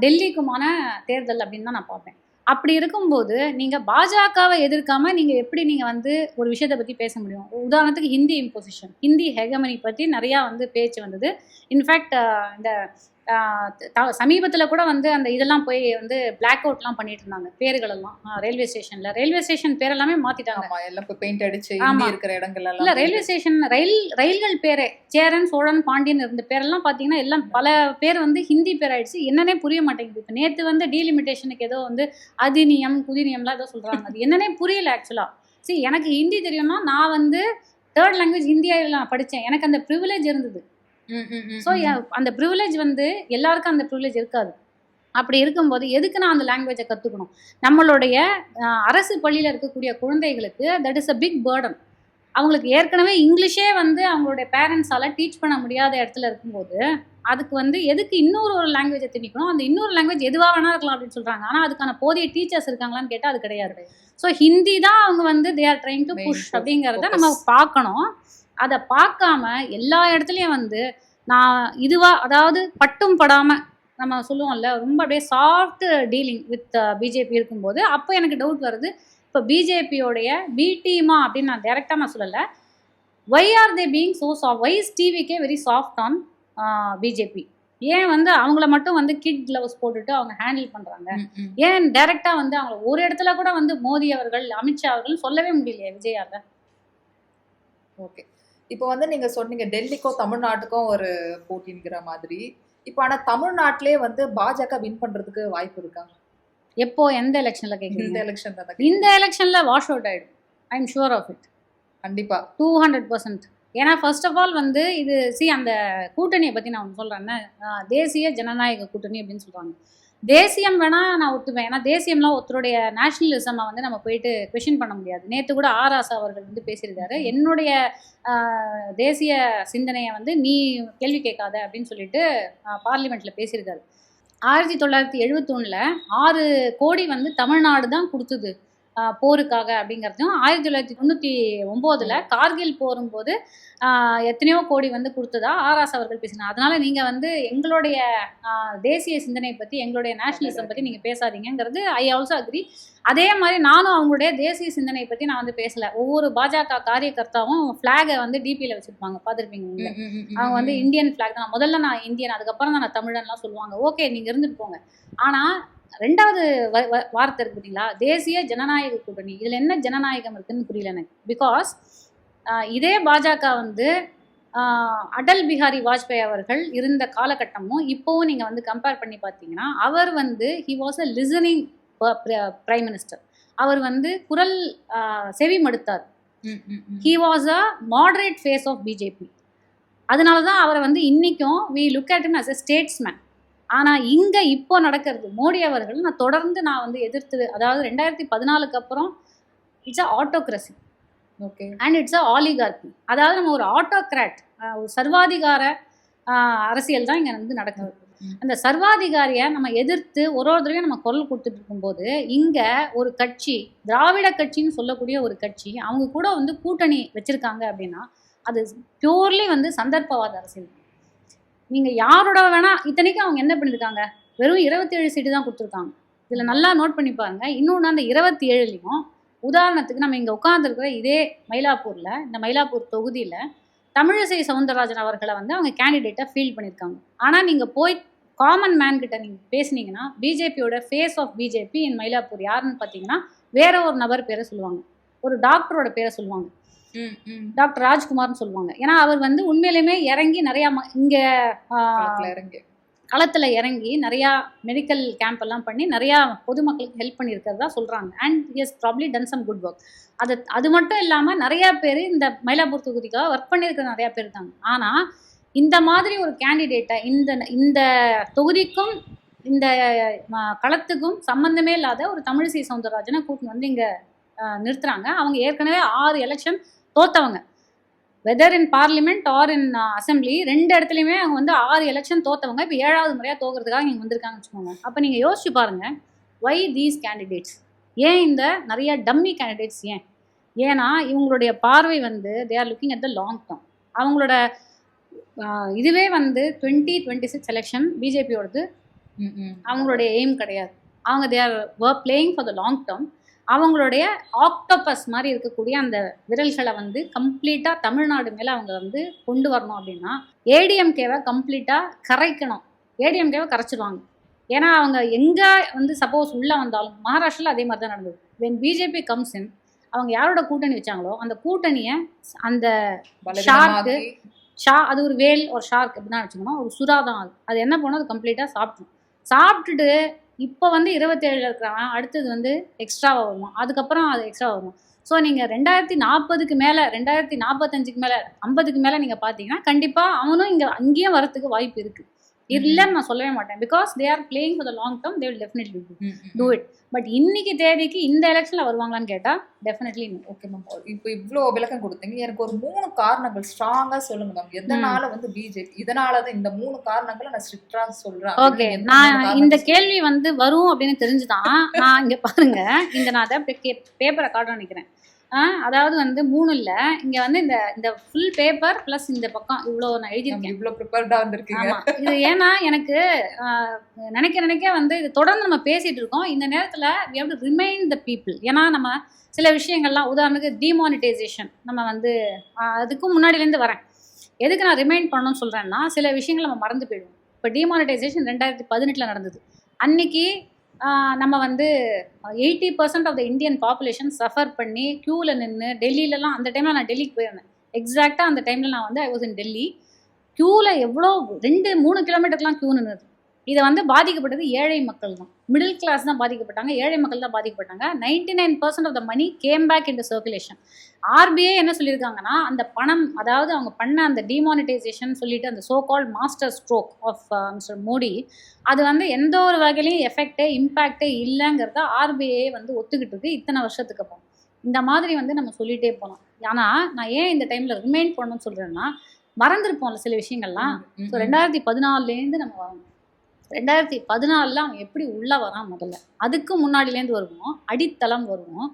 டெல்லிக்குமான தேர்தல் அப்படின்னு தான் நான் பார்ப்பேன். அப்படி இருக்கும்போது நீங்கள் பாஜகவை எதிர்க்காம நீங்கள் எப்படி நீங்கள் வந்து ஒரு விஷயத்தை பற்றி பேச முடியும்? உதாரணத்துக்கு ஹிந்தி இம்போசிஷன், ஹிந்தி ஹெகமனி பற்றி நிறையா வந்து பேச்சு வந்தது. இன்ஃபேக்ட் இந்த சமீபத்தில் கூட வந்து அந்த இதெல்லாம் போய் வந்து பிளாக் அவுட்லாம் பண்ணிட்டு இருந்தாங்க, பேர்களெல்லாம் ரயில்வே ஸ்டேஷன் பேரெல்லாமே மாற்றிட்டாங்க, எல்லாம் பெயிண்ட் அடிச்சு இருக்கிற இடங்கள் இல்லை ரயில்வே ஸ்டேஷன் ரயில்கள் பேரே சேரன் சோழன் பாண்டியன் இருந்த பேரெல்லாம் பார்த்தீங்கன்னா எல்லாம் பல பேர் வந்து ஹிந்தி பேர் ஆயிடுச்சு. என்னன்னே புரிய மாட்டேங்குது. இப்போ நேற்று வந்து டீலிமிட்டேஷனுக்கு ஏதோ வந்து அதிநியம் குதிநியம்லாம் ஏதோ சொல்கிறாங்க, அது என்னன்னே புரியல ஆக்சுவலாக. சரி, எனக்கு ஹிந்தி தெரியும்னா நான் வந்து 3rd லாங்குவேஜ் ஹிந்தியில் நான் படித்தேன், எனக்கு அந்த ப்ரிவிலேஜ் இருந்தது. ஸோ அந்த ப்ரிவிலேஜ் வந்து எல்லாருக்கும் அந்த ப்ரிவிலேஜ் இருக்காது. அப்படி இருக்கும்போது எதுக்கு நான் அந்த லாங்குவேஜை கற்றுக்கணும்? நம்மளுடைய அரசு பள்ளியில் இருக்கக்கூடிய குழந்தைகளுக்கு that is a big burden. அவங்களுக்கு ஏற்கனவே இங்கிலீஷே வந்து அவங்களுடைய பேரண்ட்ஸால் டீச் பண்ண முடியாத இடத்துல இருக்கும்போது அதுக்கு வந்து எதுக்கு இன்னொரு லாங்குவேஜை திணிக்கணும்? அந்த இன்னொரு லாங்குவேஜ் எதுவாக வேணா இருக்கலாம் அப்படின்னு சொல்கிறாங்க. ஆனால் அதுக்கான போதிய டீச்சர்ஸ் இருக்காங்களான்னு கேட்டால் அது கிடையாது. ஸோ ஹிந்தி தான் அவங்க வந்து they are trying to push அப்படிங்கிறத நம்ம பார்க்கணும். அதை பார்க்காம எல்லா இடத்துலையும் வந்து நான் அதாவது பட்டும் படாமல் நம்ம சொல்லுவோம்ல, ரொம்ப அப்படியே சாஃப்ட் டீலிங் வித் பிஜேபி இருக்கும்போது அப்போ எனக்கு டவுட் வருது, இப்போ பிஜேபியோடைய பி டீமா அப்படின்னு நான் டைரெக்டாக நான் சொல்லலை. Why are they being so soft? Why is TVK very soft on BJP? ஏன் வந்து அவங்கள மட்டும் வந்து கிட் கிளவுஸ் போட்டுட்டு அவங்க ஹேண்டில் பண்ணுறாங்க? ஏன் டைரெக்டாக வந்து அவங்கள ஒரு இடத்துல கூட வந்து மோடி அவர்கள் அமித்ஷா அவர்கள் சொல்லவே முடியலையே விஜயால? ஓகே, இப்போ வந்து நீங்க சொன்னீங்க டெல்லிக்கும் தமிழ்நாட்டுக்கும் ஒரு போட்டிங்கிற மாதிரி. இப்போ ஆனால் தமிழ்நாட்டிலே வந்து பாஜக வின் பண்றதுக்கு வாய்ப்பு இருக்கா? எப்போ, எந்த எலெக்ஷன்ல கேட்குறீங்க? இந்த எலெக்ஷன்ல வாஷ் அவுட் ஆயிடும். I'm sure of it. கண்டிப்பா 200%. ஏன்னா ஃபர்ஸ்ட் ஆஃப் ஆல் வந்து இது அந்த கூட்டணியை பற்றி நான் ஒன்று சொல்கிறேன்னா, தேசிய ஜனநாயக கூட்டணி அப்படின்னு சொல்கிறாங்க. தேசியம் வேணா நான் ஒத்துப்பேன். ஏன்னா தேசியம்லாம் ஒருத்தருடைய நேஷனலிசமை வந்து நம்ம போயிட்டு கொஷின் பண்ண முடியாது. நேற்று கூட ஆராசா அவர்கள் வந்து பேசியிருக்காரு, என்னுடைய தேசிய சிந்தனையை வந்து நீ கேள்வி கேட்காத அப்படின்னு சொல்லிட்டு பார்லிமெண்ட்டில் பேசியிருக்காரு. 1971 6 கோடி வந்து தமிழ்நாடு தான் கொடுத்தது போருக்காக அப்படிங்கிறதும், 1999 கார்கில் போரும்போது எத்தனையோ கோடி வந்து கொடுத்ததா ஆராஸ் அவர்கள் பேசினார். அதனால நீங்கள் வந்து எங்களுடைய தேசிய சிந்தனை பற்றி, எங்களுடைய நேஷனலிசம் பற்றி நீங்கள் பேசாதீங்கிறது ஐ ஆல்சோ அக்ரி. அதே மாதிரி நானும் அவங்களுடைய தேசிய சிந்தனை பற்றி நான் வந்து பேசலை. ஒவ்வொரு பாஜக காரியகர்த்தாவும் ஃப்ளாகை வந்து டிபியில் வச்சுருப்பாங்க, பார்த்துருப்பீங்க நீங்கள். அவங்க வந்து இந்தியன் ஃப்ளாக் தான், முதல்ல நான் இந்தியன், அதுக்கப்புறம் தான் நான் தமிழன்லாம் சொல்லுவாங்க. ஓகே, நீங்கள் இருந்துட்டு போங்க. ஆனால் ரெண்டாவது வார்த்தை இருக்கு பார்த்தீங்களா, தேசிய ஜனநாயக கூட்டணி. இதில் என்ன ஜனநாயகம் இருக்குன்னு புரியல எனக்கு. பிகாஸ் இதே பாஜக வந்து அடல் பிஹாரி வாஜ்பாய் அவர்கள் இருந்த காலகட்டமும் இப்போவும் நீங்கள் வந்து கம்பேர் பண்ணி பார்த்தீங்கன்னா, அவர் வந்து he was a listening prime minister. அவர் வந்து குரல் செவி மடுத்தார். He was a moderate face of BJP. அதனால தான் அவரை வந்து இன்றைக்கும் we look at him as a statesman. ஆனால் இங்கே இப்போ நடக்கிறது, மோடி அவர்கள் நான் தொடர்ந்து நான் வந்து எதிர்த்து, அதாவது 2014 அப்புறம் it's a autocracy, okay, and it's a oligarchy. அதாவது நம்ம ஒரு ஆட்டோக்ராட், ஒரு சர்வாதிகார அரசியல் தான் இங்கே வந்து நடக்குது. அந்த சர்வாதிகாரியை நம்ம எதிர்த்து ஒரு தடவையும் நம்ம குரல் கொடுத்துட்டு இருக்கும்போது, இங்கே ஒரு கட்சி, திராவிட கட்சின்னு சொல்லக்கூடிய ஒரு கட்சி, அவங்க கூட வந்து கூட்டணி வச்சுருக்காங்க அப்படின்னா அது பியூர்லி வந்து சந்தர்ப்பவாத அரசியல். நீங்கள் யாரோட வேணால், இத்தனைக்கும் அவங்க என்ன பண்ணியிருக்காங்க, வெறும் 27 சீட்டு தான் கொடுத்துருக்காங்க. இதில் நல்லா நோட் பண்ணி பாருங்க. இன்னொன்று, அந்த 27லையும் உதாரணத்துக்கு நம்ம இங்கே உட்காந்துருக்கிற இதே மயிலாப்பூரில், இந்த மயிலாப்பூர் தொகுதியில் தமிழிசை சவுந்தரராஜன் அவர்களை வந்து அவங்க கேண்டிடேட்டாக ஃபீல் பண்ணியிருக்காங்க. ஆனால் நீங்கள் போய் காமன் மேன் கிட்ட நீங்கள் பேசுனீங்கன்னா, பிஜேபியோட ஃபேஸ் ஆஃப் பிஜேபி இன் மயிலாப்பூர் யாருன்னு பார்த்தீங்கன்னா வேற ஒரு நபர் பேரை சொல்லுவாங்க, ஒரு டாக்டரோட பேரை சொல்லுவாங்க, டாக்டர் ராஜ்குமார்னு சொல்லுவாங்க. ஏன்னா அவர் வந்து உண்மையிலுமே இறங்கி நிறையா இங்கே களத்தில் இறங்கி நிறையா மெடிக்கல் கேம்ப் எல்லாம் பண்ணி நிறையா பொதுமக்களுக்கு ஹெல்ப் பண்ணியிருக்கிறதா சொல்கிறாங்க. And he has probably done some good work. அது மட்டும் இல்லாமல் நிறையா பேர் இந்த மயிலாப்பூர் தொகுதிக்காக ஒர்க் பண்ணியிருக்கிற நிறையா பேர் இருக்காங்க. ஆனால் இந்த மாதிரி ஒரு கேண்டிடேட்டை இந்த தொகுதிக்கும் இந்த களத்துக்கும் சம்மந்தமே இல்லாத ஒரு தமிழிசை சவுந்தரராஜனை கூட்டின்னு வந்து இங்கே நிறுத்துறாங்க. அவங்க ஏற்கனவே 6 எலெக்ஷன் தோத்தவங்க, whether in parliament or in assembly, 2 இடத்துலையுமே அவங்க வந்து 6 எலெக்ஷன் தோத்தவங்க. இப்போ 7வது முறையாக தோக்கிறதுக்காக இங்கே வந்திருக்காங்கன்னு வச்சுக்கோங்க. அப்போ நீங்கள் யோசிச்சு பாருங்கள், வை தீஸ் கேண்டிடேட்ஸ், ஏன் இந்த நிறைய டம்மி கேண்டிடேட்ஸ், ஏன்னா இவங்களுடைய பார்வை வந்து they are looking at the long term. அவங்களோட இதுவே வந்து 2026 எலெக்ஷன் பிஜேபியோடது அவங்களுடைய எய்ம் கிடையாது. அவங்க they are playing for the long term. அவங்களுடைய ஆக்டோபஸ் மாதிரி இருக்கக்கூடிய அந்த விரல்களை வந்து கம்ப்ளீட்டாக தமிழ்நாடு மேலே அவங்க வந்து கொண்டு வரணும். அப்படின்னா ஏடிஎம்கேவை கம்ப்ளீட்டாக கரைக்கணும். ஏடிஎம்கேவை கரைச்சிடுவாங்க. ஏன்னா அவங்க எங்கே வந்து சப்போஸ் உள்ளே வந்தாலும், மகாராஷ்டிராவில் அதே மாதிரி தான் நடந்தது. வென் பிஜேபி கம்ஸ் இன், அவங்க யாரோட கூட்டணி வச்சாங்களோ அந்த கூட்டணியை, அந்த ஷார்க்கு அது ஒரு வேல் ஒரு ஷார்க் அப்படி தான் வச்சுக்கணும், ஒரு சுறா தான் அது என்ன பண்ணணும், அது கம்ப்ளீட்டாக சாப்பிட்டுட்டு இப்போ வந்து 27 இருக்கிறாங்க, அடுத்தது வந்து எக்ஸ்ட்ராவாக வருமா, அதுக்கப்புறம் அது எக்ஸ்ட்ரா வருமா. ஸோ நீங்கள் 2040க்கு மேலே, 2045க்கு மேலே, 50க்கு மேலே நீங்கள் பார்த்தீங்கன்னா கண்டிப்பாக அவனும் அங்கேயும் வரத்துக்கு வாய்ப்பு இருக்குது. இல்லைன்னு நான் சொல்லவே மாட்டேன். Because they are playing for the long term, they will definitely do it. But இன்னைக்கு தேதிக்கு இந்த எலெக்ஷனில் வருவாங்களான்னு கேட்டால் டெஃபினெட்லி ஓகே மேம். இப்போ இவ்வளோ விளக்கம் கொடுத்தீங்க, எனக்கு ஒரு 3 காரணங்கள் ஸ்ட்ராங்காக சொல்லுங்க மேம், எதனால வந்து பிஜேபி, இதனால தான் இந்த 3 காரணங்களை நான் ஸ்ட்ரிக்டாக சொல்கிறேன். ஓகே, நான் இந்த கேள்வி வந்து வரும் அப்படின்னு தெரிஞ்சுதான் நான் இங்கே பாருங்க, இங்கே நான் அதை பேப்பரை காட்ட நினைக்கிறேன். அதாவது வந்து 3 இல்லை, இங்கே வந்து இந்த ஃபுல் பேப்பர் ப்ளஸ் இந்த பக்கம் இவ்வளோ நான் எழுதியிருக்கேன். இவ்வளோ ப்ரிப்பேர்டாக வந்திருக்கீங்க. இது ஏன்னா எனக்கு நினைக்க வந்து இது தொடர்ந்து நம்ம பேசிகிட்டு இருக்கோம். இந்த நேரத்தில் we have to remind the people. ஏன்னா நம்ம சில விஷயங்கள்லாம், உதாரணத்துக்கு டிமானிட்டைசேஷன், நம்ம வந்து அதுக்கும் முன்னாடியிலேருந்து வரேன். எதுக்கு நான் ரிமைண்ட் பண்ணணும்னு சொல்கிறேன்னா, சில விஷயங்கள் நம்ம மறந்து போயிடுவோம். இப்போ டிமானிட்டைசேஷன் 2018 நடந்தது. அன்னைக்கு நம்ம வந்து 80% of the Indian population suffer பண்ணி க்யூவில் நின்று, டெல்லியிலலாம் அந்த டைமில் நான் டெல்லிக்கு போயிருந்தேன். எக்ஸாக்டாக அந்த டைமில் நான் வந்து ஐ வாஸ் இன் டெல்லி. க்யூவில் எவ்வளோ 2-3 கிலோமீட்டருக்குலாம் க்யூ நின்றுது. இதை வந்து பாதிக்கப்பட்டது ஏழை மக்கள் தான், மிடில் கிளாஸ் தான் பாதிக்கப்பட்டாங்க, ஏழை மக்கள் தான் பாதிக்கப்பட்டாங்க. 99% of the money came back in circulation. RBI என்ன சொல்லியிருக்காங்கன்னா, அந்த பணம், அதாவது அவங்க பண்ண அந்த டிமானிட்டைசேஷன் சொல்லிட்டு அந்த so called master stroke of mister Modi, அது வந்து எந்த ஒரு வகையிலையும் எஃபெக்டே இம்பேக்டே இல்லைங்கிறத ஆர்பிஐ வந்து ஒத்துக்கிட்டு இருக்கு இத்தனை வருஷத்துக்கு அப்புறம். இந்த மாதிரி வந்து நம்ம சொல்லிகிட்டே போகலாம். ஆனால் நான் ஏன் இந்த டைமில் ரிமைண்ட் பண்ணணும்னு சொல்கிறேன்னா, மறந்துருப்போம்ல சில விஷயங்கள்லாம். ஸோ 2014லேருந்து நம்ம வரணும். 2014 அவன் எப்படி உள்ளே வரான் முதல்ல, அதுக்கு முன்னாடிலேருந்து வருவோம், அடித்தளம் வருவோம்.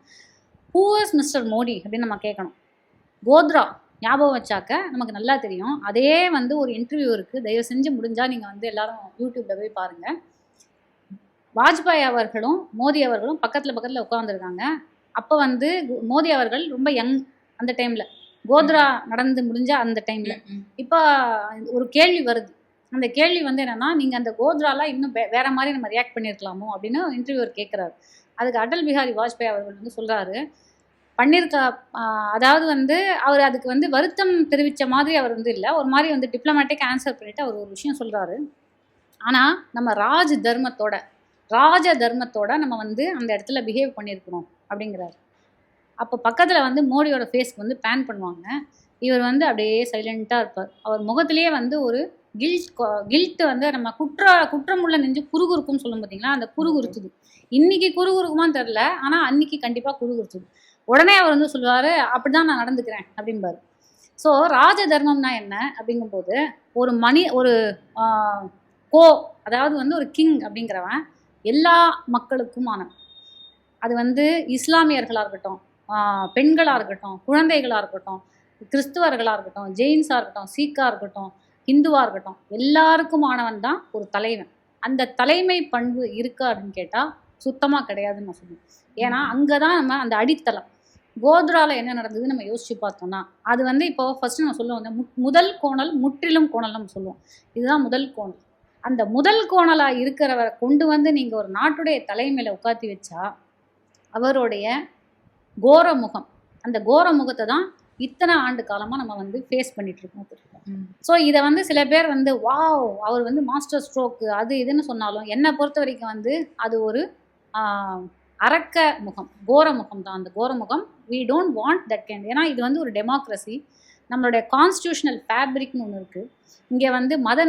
ஹூ இஸ் மிஸ்டர் மோடி அப்படின்னு நம்ம கேட்கணும். கோத்ரா ஞாபகம் வச்சாக்க நமக்கு நல்லா தெரியும். அதே வந்து ஒரு இன்டர்வியூ இருக்குது, தயவு செஞ்சு முடிஞ்சால் நீங்கள் வந்து எல்லாரும் யூடியூப்பில் போய் பாருங்கள். வாஜ்பாய் அவர்களும் மோடி அவர்களும் பக்கத்தில் உட்காந்துருக்காங்க. அப்போ வந்து மோடி அவர்கள் ரொம்ப யங் அந்த டைமில், கோத்ரா நடந்து முடிஞ்ச அந்த டைமில். இப்போ ஒரு கேள்வி வருது. அந்த கேள்வி வந்து என்னென்னா, நீங்கள் அந்த கோத்ராலாம் இன்னும் வேறு மாதிரி நம்ம ரியாக்ட் பண்ணியிருக்கலாமோ அப்படின்னு இன்டர்வியூவர் கேட்குறாரு. அதுக்கு அடல் பிஹாரி வாஜ்பாய் அவர்கள் வந்து சொல்கிறாரு, பண்ணியிருக்கா, அதாவது வந்து அவர் அதுக்கு வந்து வருத்தம் தெரிவித்த மாதிரி அவர் வந்து இல்லை, ஒரு மாதிரி வந்து டிப்ளமேட்டிக் ஆன்சர் பண்ணிவிட்டு அவர் ஒரு விஷயம் சொல்கிறாரு. ஆனால் நம்ம ராஜ தர்மத்தோட நம்ம வந்து அந்த இடத்துல பிஹேவ் பண்ணியிருக்கணும் அப்படிங்கிறாரு. அப்போ பக்கத்தில் வந்து மோடியோட ஃபேஸ்க்கு வந்து பேன் பண்ணுவாங்க. இவர் வந்து அப்படியே சைலண்ட்டாக இருப்பார். அவர் முகத்திலேயே வந்து ஒரு கில்ட் வந்து நம்ம குற்றமுள்ள நெஞ்சு குறுகுறுக்கும்னு சொல்லும் பார்த்தீங்களா, அந்த குறுகுறுத்துது. இன்னைக்கு குறுகுறுக்குமான்னு தெரில, ஆனால் அன்னைக்கு கண்டிப்பாக குறுகுறுத்துது. உடனே அவர் வந்து சொல்லுவார், அப்படி தான் நான் நடந்துக்கிறேன் அப்படிம்பாரு. ஸோ ராஜ தர்மம்னா என்ன அப்படிங்கும்போது, ஒரு அதாவது வந்து ஒரு கிங் அப்படிங்கிறவன் எல்லா மக்களுக்குமானவன். அது வந்து இஸ்லாமியர்களாக இருக்கட்டும், பெண்களாக இருக்கட்டும், குழந்தைகளாக இருக்கட்டும், கிறிஸ்துவர்களாக இருக்கட்டும், ஜெயின்ஸாக இருக்கட்டும், சீக்காக இருக்கட்டும், ஹிந்துவாக இருக்கட்டும், எல்லாருக்குமானவன் தான் ஒரு தலைவன். அந்த தலைமை பண்பு இருக்கா அப்படின்னு கேட்டால் சுத்தமாக கிடையாதுன்னு நான் சொல்லுவேன். ஏன்னா அங்கே தான் நம்ம அந்த அடித்தளம். கோத்ராவில் என்ன நடந்ததுன்னு நம்ம யோசிச்சு பார்த்தோம்னா, அது வந்து இப்போ ஃபஸ்ட்டு நம்ம சொல்லுவோம், அந்த முதல் கோணல் முற்றிலும் கோணல் நம்ம சொல்லுவோம். இதுதான் முதல் கோணல். அந்த முதல் கோணலாக இருக்கிறவரை கொண்டு வந்து நீங்கள் ஒரு நாட்டுடைய தலைமையில் உட்காத்தி வச்சா, அவருடைய கோர முகம், அந்த கோர முகத்தை தான் இத்தனை ஆண்டு காலமாக நம்ம வந்து ஃபேஸ் பண்ணிட்டு இருக்கோம். ஸோ இதை வந்து சில பேர் வந்து வாவ் அவர் வந்து மாஸ்டர் ஸ்ட்ரோக்கு அது இதுன்னு சொன்னாலும், என்னை பொறுத்த வரைக்கும் வந்து அது ஒரு அரக்க முகம், கோர முகம் தான். அந்த கோர முகம் we don't want that kind. ஏன்னா இது வந்து ஒரு டெமோக்ரஸி, நம்மளுடைய கான்ஸ்டியூஷனல் ஃபேப்ரிக்னு ஒன்று இருக்குது. இங்கே வந்து மத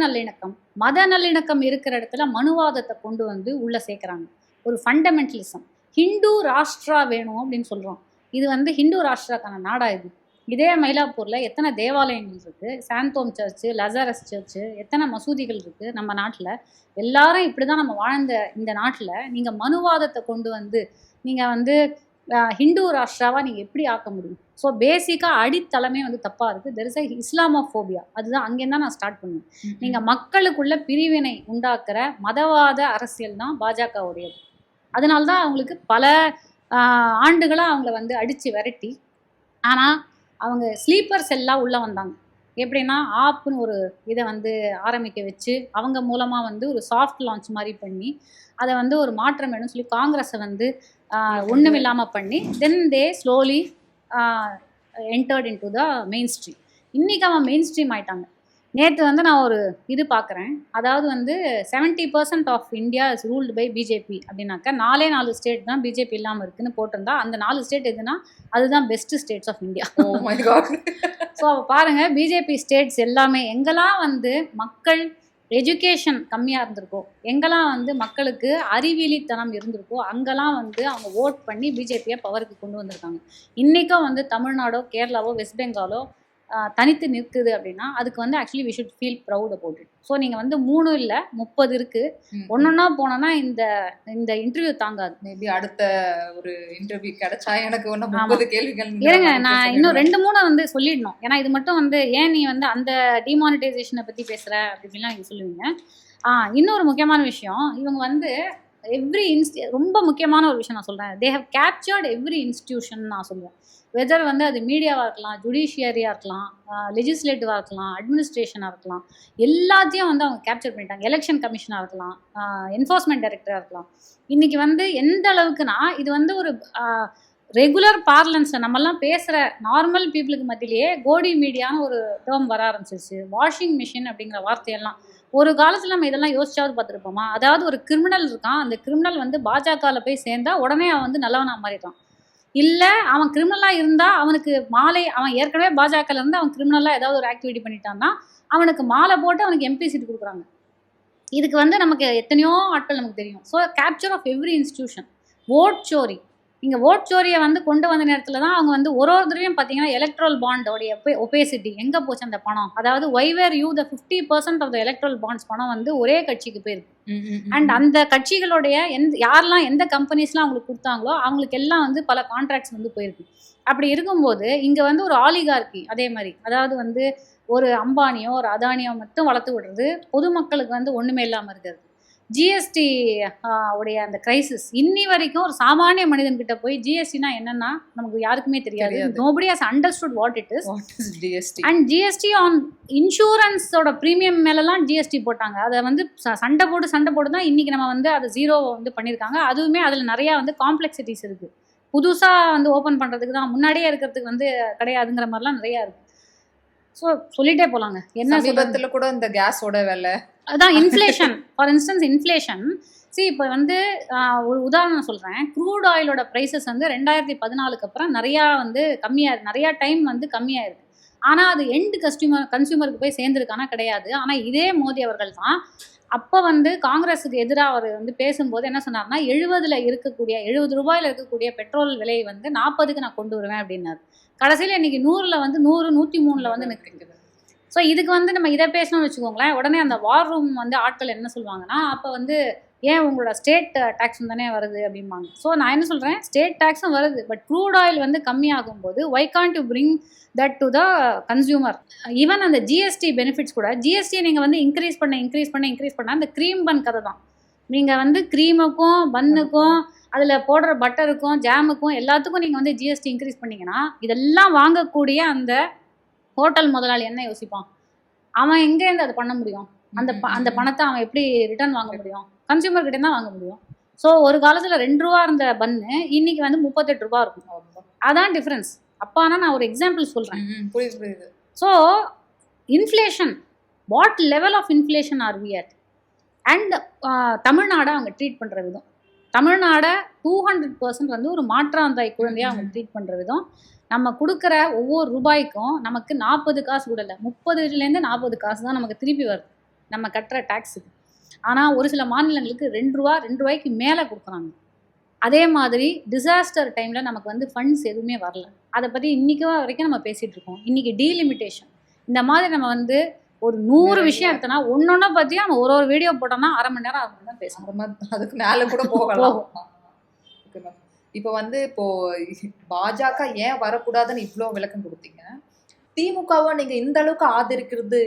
நல்லிணக்கம் இருக்கிற இடத்துல மனுவாதத்தை கொண்டு வந்து உள்ளே சேர்க்குறாங்க. ஒரு ஃபண்டமெண்டலிசம், ஹிந்து ராஷ்டிரா வேணும் அப்படின்னு சொல்கிறோம். இது வந்து ஹிந்து ராஷ்டிராக்கான நாடா இது. இதே மயிலாப்பூரில் எத்தனை தேவாலயங்கள் இருக்குது, சாந்தோம் சர்ச்சு, லசாரஸ் சர்ச்சு, எத்தனை மசூதிகள் இருக்குது நம்ம நாட்டில். எல்லாரும் இப்படி தான் நம்ம வாழ்ந்த இந்த நாட்டில் நீங்கள் மனுவாதத்தை கொண்டு வந்து நீங்கள் வந்து ஹிந்து ராஷ்டிராவாக நீங்கள் எப்படி ஆக்க முடியும்? ஸோ பேசிக்காக அடித்தளமே வந்து தப்பாக இருக்குது. There is a Islamophobia. அதுதான் அங்கேருந்து தான் நான் ஸ்டார்ட் பண்ணுவேன். நீங்கள் மக்களுக்குள்ள பிரிவினை உண்டாக்குற மதவாத அரசியல் தான் பாஜகவுடையது. அதனால்தான் அவங்களுக்கு பல ஆண்டுகளாக அவங்கள வந்து அடித்து விரட்டி, ஆனால் அவங்க ஸ்லீப்பர்ஸ் எல்லாம் உள்ளே வந்தாங்க. எப்படின்னா ஆப்புன்னு ஒரு இதை வந்து ஆரம்பிக்க வச்சு, அவங்க மூலமாக வந்து ஒரு சாஃப்ட் லான்ச் மாதிரி பண்ணி, அதை வந்து ஒரு மாற்றம் வேணும்னு சொல்லி காங்கிரஸை வந்து ஒன்றும் இல்லாமல் பண்ணி, then they slowly entered into the mainstream. இன்றைக்கி அவன் மெயின் ஸ்ட்ரீம் ஆயிட்டாங்க. நேற்று வந்து நான் ஒரு இது பார்க்குறேன், அதாவது வந்து 70% of India is ruled by BJP அப்படின்னாக்கா 4 ஸ்டேட் தான் பிஜேபி இல்லாமல் இருக்குன்னு போட்டிருந்தா, அந்த 4 ஸ்டேட் எதுனா அதுதான் best states of India. So அப்போ பாருங்கள், பிஜேபி ஸ்டேட்ஸ் எல்லாமே எங்கெல்லாம் வந்து மக்கள் எஜுகேஷன் கம்மியாக இருந்திருக்கோ, எங்கெல்லாம் வந்து மக்களுக்கு அறிவியலித்தனம் இருந்திருக்கோ, அங்கெல்லாம் வந்து அவங்க ஓட் பண்ணி பிஜேபியை பவருக்கு கொண்டு வந்திருக்காங்க. இன்றைக்கும் வந்து தமிழ்நாடோ, கேரளாவோ, வெஸ்ட் பெங்காலோ தனித்து நிற்குது அப்படின்னா அதுக்கு வந்து actually we should feel proud about it. So நீங்கள் வந்து 3 இல்லை 30 இருக்குது, ஒன்றா போனோன்னா இந்த இன்டர்வியூ தாங்காது. மேபி அடுத்த ஒரு இன்டர்வியூ கிடைச்சா எனக்கு ஒன்று 30 கேள்விகள் இருங்க, நான் இன்னும் 2-3 வந்து சொல்லிடணும். ஏன்னா இது மட்டும் வந்து ஏன் நீ வந்து அந்த டிமானிட்டைசேஷனை பற்றி பேசுகிற அப்படின்லாம் நீங்கள் சொல்லுவீங்க. இன்னொரு முக்கியமான விஷயம், இவங்க வந்து ரொம்ப முக்கியமான ஒரு விஷயம் நான் சொல்கிறேன், they have captured every institution நான் சொல்லுவேன். வெதர் வந்து அது மீடியாவாக இருக்கலாம், ஜுடிஷியரியாக இருக்கலாம், லெஜிஸ்லேட்டிவாக இருக்கலாம், அட்மினிஸ்ட்ரேஷனாக இருக்கலாம், எல்லாத்தையும் வந்து அவங்க கேப்சர் பண்ணிட்டாங்க. எலெக்ஷன் கமிஷனாக இருக்கலாம், என்ஃபோர்ஸ்மெண்ட் டைரக்டராக இருக்கலாம். இன்றைக்கி வந்து எந்த அளவுக்குனா இது வந்து ஒரு ரெகுலர் பார்லன்ஸில் நம்மெல்லாம் பேசுகிற நார்மல் பீப்புளுக்கு மத்தியிலேயே கோடி மீடியான்னு ஒரு டேர்ம் வர ஆரம்பிச்சிருச்சு. வாஷிங் மிஷின் அப்படிங்கிற வார்த்தையெல்லாம் ஒரு காலத்தில் நம்ம இதெல்லாம் யோசிச்சாவது பார்த்துருப்போமா? அதாவது ஒரு கிரிமினல் இருக்கான், அந்த கிரிமினல் வந்து பாஜகவில் போய் சேர்ந்தா உடனே அவன் வந்து நல்லவனா மாறிட்டான். இல்லை அவன் கிரிமினலாக இருந்தால் அவனுக்கு மாலை, அவன் ஏற்கனவே பாஜகவில் இருந்து அவன் கிரிமினலாக ஏதாவது ஒரு ஆக்டிவிட்டி பண்ணிட்டான்னா அவனுக்கு மாலை போட்டு அவனுக்கு எம்பி சீட் கொடுக்குறாங்க. இதுக்கு வந்து நமக்கு எத்தனையோ ஆட்கள் நமக்கு தெரியும். So capture of every institution. Vote chori, இங்கே ஓட் சோரியை வந்து கொண்டு வந்த நேரத்தில் தான் அவங்க வந்து ஒரு தடவையும் பார்த்தீங்கன்னா எலக்ட்ரல் பாண்டோடைய ஒபேசிட்டி எங்கே போச்சு அந்த பணம், அதாவது why were you the 50% of the electoral bonds பணம் வந்து ஒரே கட்சிக்கு போயிருக்கு. அண்ட் அந்த கட்சிகளுடைய யாரெல்லாம் எந்த கம்பெனிஸ்லாம் அவங்களுக்கு கொடுத்தாங்களோ அவங்களுக்கு எல்லாம் வந்து பல கான்ட்ராக்ட்ஸ் வந்து போயிருக்கு. அப்படி இருக்கும்போது இங்கே வந்து ஒரு ஆலிகார்கி அதே மாதிரி, அதாவது வந்து ஒரு அம்பானியோ ஒரு அதானியோ மட்டும் வளர்த்து விடுறது, பொதுமக்களுக்கு வந்து ஒன்றுமே இல்லாமல் இருக்கிறது. ஜிஎஸ்டி உடைய அந்த கிரைசிஸ் இன்னி வரைக்கும் ஒரு சாமானிய மனிதன்கிட்ட போய் ஜிஎஸ்டினா என்னன்னா நமக்கு யாருக்குமே தெரியாது. Nobody has understood what it is. And GST on இன்சூரன்ஸோட ப்ரீமியம் மேலெல்லாம் ஜிஎஸ்டி போட்டாங்க. அதை வந்து சண்டை போட்டு தான் இன்னைக்கு நம்ம வந்து அதை ஜீரோவை வந்து பண்ணியிருக்காங்க. அதுவுமே அதில் நிறையா வந்து காம்ப்ளெக்சிட்டிஸ் இருக்குது. புதுசாக வந்து ஓப்பன் பண்ணுறதுக்கு தான், முன்னாடியே இருக்கிறதுக்கு வந்து கிடையாதுங்கிற மாதிரிலாம் நிறையா இருக்குது. ஸோ சொல்லிட்டே போகலாங்க. என்ன சமீபத்தில் கூட இந்த கேஸோட விலை, அதான் இன்ஃப்ளேஷன். ஃபார் இன்ஸ்டன்ஸ் இன்ஃப்ளேஷன் இப்போ வந்து ஒரு உதாரணம் சொல்கிறேன். க்ரூட் ஆயிலோட ப்ரைஸஸ் வந்து 2014 அப்புறம் நிறையா வந்து கம்மியாக, நிறையா டைம் வந்து கம்மியாக இருக்குது. ஆனால் அது எண்டு கன்சியூமருக்கு போய் சேர்ந்துருக்கானா கிடையாது. ஆனால் இதே மோடி அவர்கள் தான் அப்போ வந்து காங்கிரஸுக்கு எதிராக அவர் வந்து பேசும்போது என்ன சொன்னார்னா, 70 ரூபாயில் இருக்கக்கூடிய பெட்ரோல் விலை வந்து 40க்கு நான் கொண்டு வருவேன் அப்படின்னாரு. கடைசியில் இன்றைக்கி 100ல் வந்து 100, 103ல் வந்து நிற்குது. ஸோ இதுக்கு வந்து நம்ம இதை பேசணும்னு வச்சுக்கோங்களேன், உடனே அந்த வார் ரூம் வந்து ஆட்கள் என்ன சொல்லுவாங்கன்னா, அப்போ வந்து ஏன் உங்களோட ஸ்டேட் டேக்ஸும் தானே வருது அப்படிம்பாங்க. ஸோ நான் என்ன சொல்கிறேன், ஸ்டேட் டேக்ஸும் வருது, பட் க்ரூட் ஆயில் வந்து கம்மியாகும் போது why can't you bring that to the consumer. Even அந்த ஜிஎஸ்டி பெனிஃபிட்ஸ் கூட, ஜிஎஸ்டியை நீங்கள் வந்து இன்க்ரீஸ் பண்ண அந்த க்ரீம் பன் கதை தான். நீங்கள் வந்து க்ரீமுக்கும் பன்னுக்கும் அதில் போடுற பட்டருக்கும் ஜாமுக்கும் எல்லாத்துக்கும் நீங்கள் வந்து ஜிஎஸ்டி இன்க்ரீஸ் பண்ணிங்கன்னா இதெல்லாம் வாங்கக்கூடிய அந்த ஹோட்டல் முதலாளி என்ன யோசிப்பான்? அவன் எங்கேருந்து அதை பண்ண முடியும்? அந்த பணத்தை அவன் எப்படி ரிட்டர்ன் வாங்க முடியும்? கன்சியூமர் கிட்டே தான் வாங்க முடியும். ஸோ ஒரு காலத்தில் 2 ரூபா இருந்த பன்னு இன்னைக்கு வந்து 38 ரூபா இருக்கும். அதான் டிஃப்ரென்ஸ். அப்பானா நான் ஒரு எக்ஸாம்பிள் சொல்கிறேன். புரியுது. So inflation, what level of inflation are we at? And தமிழ்நாடை அவங்க ட்ரீட் பண்ணுற விதம், தமிழ்நாடை 200% வந்து ஒரு மாற்றாந்தாய் குழந்தையாக அவங்க ட்ரீட் பண்ணுற விதம். நம்ம கொடுக்குற ஒவ்வொரு ரூபாய்க்கும் நமக்கு 40 காசு கூட இல்லை, 30லேருந்து 40 காசு தான் நமக்கு திருப்பி வருது நம்ம கட்டுற டேக்ஸுக்கு. ஆனால் ஒரு சில மாநிலங்களுக்கு 2 ரூபாய்க்கு மேலே கொடுக்குறாங்க. அதே மாதிரி டிசாஸ்டர் டைமில் நமக்கு வந்து ஃபண்ட்ஸ் எதுவுமே வரல. அதை பற்றி இன்றைக்கி வரைக்கும் நம்ம பேசிகிட்டு இருக்கோம். இன்றைக்கி டீலிமிட்டேஷன், இந்த மாதிரி நம்ம வந்து ஒரு 100 விஷயம் எடுத்தோன்னா ஒன்னொன்னா பற்றியும் நம்ம ஒரு வீடியோ போட்டோம்னா அரை மணி நேரம் பேசணும். அதுக்கு மேலே கூட போகலாம். இப்போ வந்து பாஜக ஏன் வரக்கூடாதுன்னு இவ்வளோ விளக்கம் கொடுத்தீங்க. திமுகவை நீங்க இந்த அளவுக்கு ஆதரிக்கிறது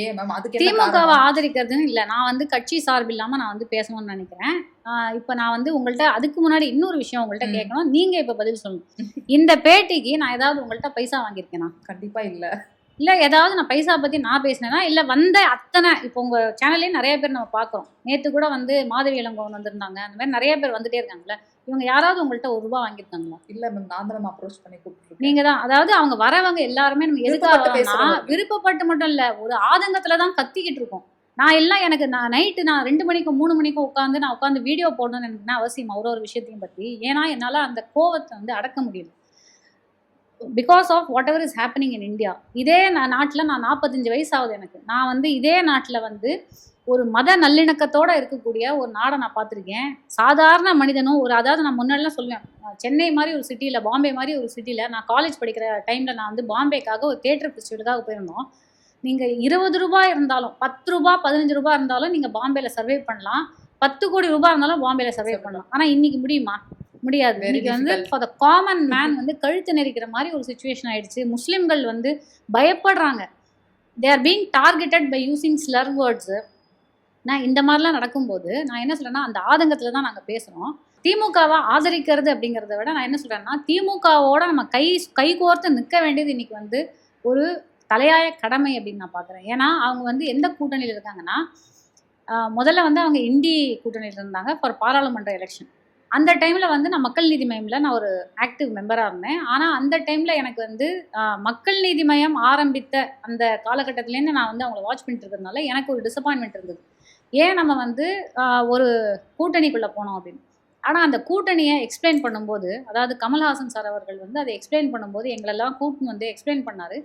ஏன் மேம்? அதுக்கு திமுகவை ஆதரிக்கிறதுன்னு இல்லை, நான் வந்து கட்சி சார்பு இல்லாமல் நான் வந்து பேசணும்னு நினைக்கிறேன். இப்போ நான் வந்து உங்கள்கிட்ட அதுக்கு முன்னாடி இன்னொரு விஷயம் உங்கள்கிட்ட கேட்கணும், நீங்கள் இப்போ பதில் சொல்லணும். இந்த பேட்டிக்கு நான் ஏதாவது உங்கள்கிட்ட பைசா வாங்கியிருக்கேனா? கண்டிப்பாக இல்லை. இல்லை ஏதாவது நான் பைசா பற்றி நான் பேசினேன்னா, இல்லை வந்த அத்தனை இப்போ உங்கள் சேனல்லே நிறைய பேர் நம்ம பார்க்குறோம். நேற்று கூட வந்து மாதவி இளங்கோவன் வந்திருந்தாங்க, அந்த மாதிரி நிறைய பேர் வந்துட்டே இருக்காங்களே. இவங்க யாராவது உங்கள்கிட்ட ₹1 வாங்கியிருக்காங்களா? இல்லை மேம், நான் தான் அப்ரோச் பண்ணி கூப்பிட்டு. நீங்கள் தான், அதாவது அவங்க வரவங்க எல்லாருமே நம்ம எதுக்காக விருப்பப்பட்டு மட்டும் இல்லை, ஒரு ஆதங்கத்தில் தான் கத்திக்கிட்டு இருக்கோம். நான் எல்லாம் எனக்கு நைட்டு 2 மணிக்கோ 3 மணிக்கோ உட்காந்து வீடியோ போடணும்னு எனக்கு அவசியம் ஒரு விஷயத்தையும் பற்றி. ஏன்னா என்னால் அந்த கோவத்தை வந்து அடக்க முடியல. Because of whatever is happening in India. இதே நாட்டில் நான் 45 வயசு ஆகுது எனக்கு. நான் வந்து இதே நாட்டில் வந்து ஒரு மத நல்லிணக்கத்தோடு இருக்கக்கூடிய ஒரு நாடை நான் பார்த்துருக்கேன். சாதாரண மனிதனும் அதாவது நான் முன்னாடிலாம் சொல்லுவேன், சென்னை மாதிரி ஒரு சிட்டியில், பாம்பே மாதிரி ஒரு சிட்டியில், நான் காலேஜ் படிக்கிற டைமில் நான் வந்து பாம்பேக்காக ஒரு தியேட்டர் ஃபெஸ்டிவலுக்காக போயிருந்தோம். நீங்கள் 20 ரூபாய் இருந்தாலும், 10 ரூபா 15 ரூபா இருந்தாலும் நீங்கள் பாம்பேயில் சர்வே பண்ணலாம். 10 கோடி ரூபாய் இருந்தாலும் பாம்பேயில் சர்வே பண்ணலாம். ஆனால் இன்றைக்கி முடியுமா? முடியாது. இன்னைக்கு வந்து ஃபார் த காமன் மேன் வந்து கழுத்து நெரிக்கிற மாதிரி ஒரு சுச்சுவேஷன் ஆயிடுச்சு. முஸ்லிம்கள் வந்து பயப்படுறாங்க. They are being targeted by using slur words. நான் இந்த மாதிரிலாம் நடக்கும்போது நான் என்ன சொல்கிறேன்னா, அந்த ஆதங்கத்தில் தான் நாங்கள் பேசுகிறோம். திமுகவை ஆதரிக்கிறது அப்படிங்கிறத விட நான் என்ன சொல்கிறேன்னா, திமுகவோட நம்ம கை கோர்த்து நிற்க வேண்டியது இன்றைக்கி வந்து ஒரு தலையாய கடமை அப்படின்னு நான் பார்க்குறேன். ஏன்னா அவங்க வந்து எந்த கூட்டணியில் இருக்காங்கன்னா, முதல்ல வந்து அவங்க இண்டி கூட்டணியில் இருந்தாங்க ஃபார் பாராளுமன்ற எலெக்ஷன். அந்த டைமில் வந்து நான் மக்கள் நீதி மையமில் நான் ஒரு ஆக்டிவ் மெம்பராக இருந்தேன். ஆனால் அந்த டைமில் எனக்கு வந்து மக்கள் நீதி மையம் ஆரம்பித்த அந்த காலகட்டத்துலேருந்து நான் வந்து அவங்கள வாட்ச் பண்ணிட்டு இருக்கிறதுனால எனக்கு ஒரு டிசப்பாயின்மெண்ட் இருந்தது. ஏன் நம்ம வந்து ஒரு கூட்டணிக்குள்ளே போனோம் அப்படின்னு. ஆனால் அந்த கூட்டணியை எக்ஸ்பிளைன் பண்ணும்போது, அதாவது கமல்ஹாசன் சார் அவர்கள் வந்து அதை எக்ஸ்பிளைன் பண்ணும்போது எங்களெல்லாம் கூட்டின்னு வந்து எக்ஸ்பிளைன் பண்ணார்.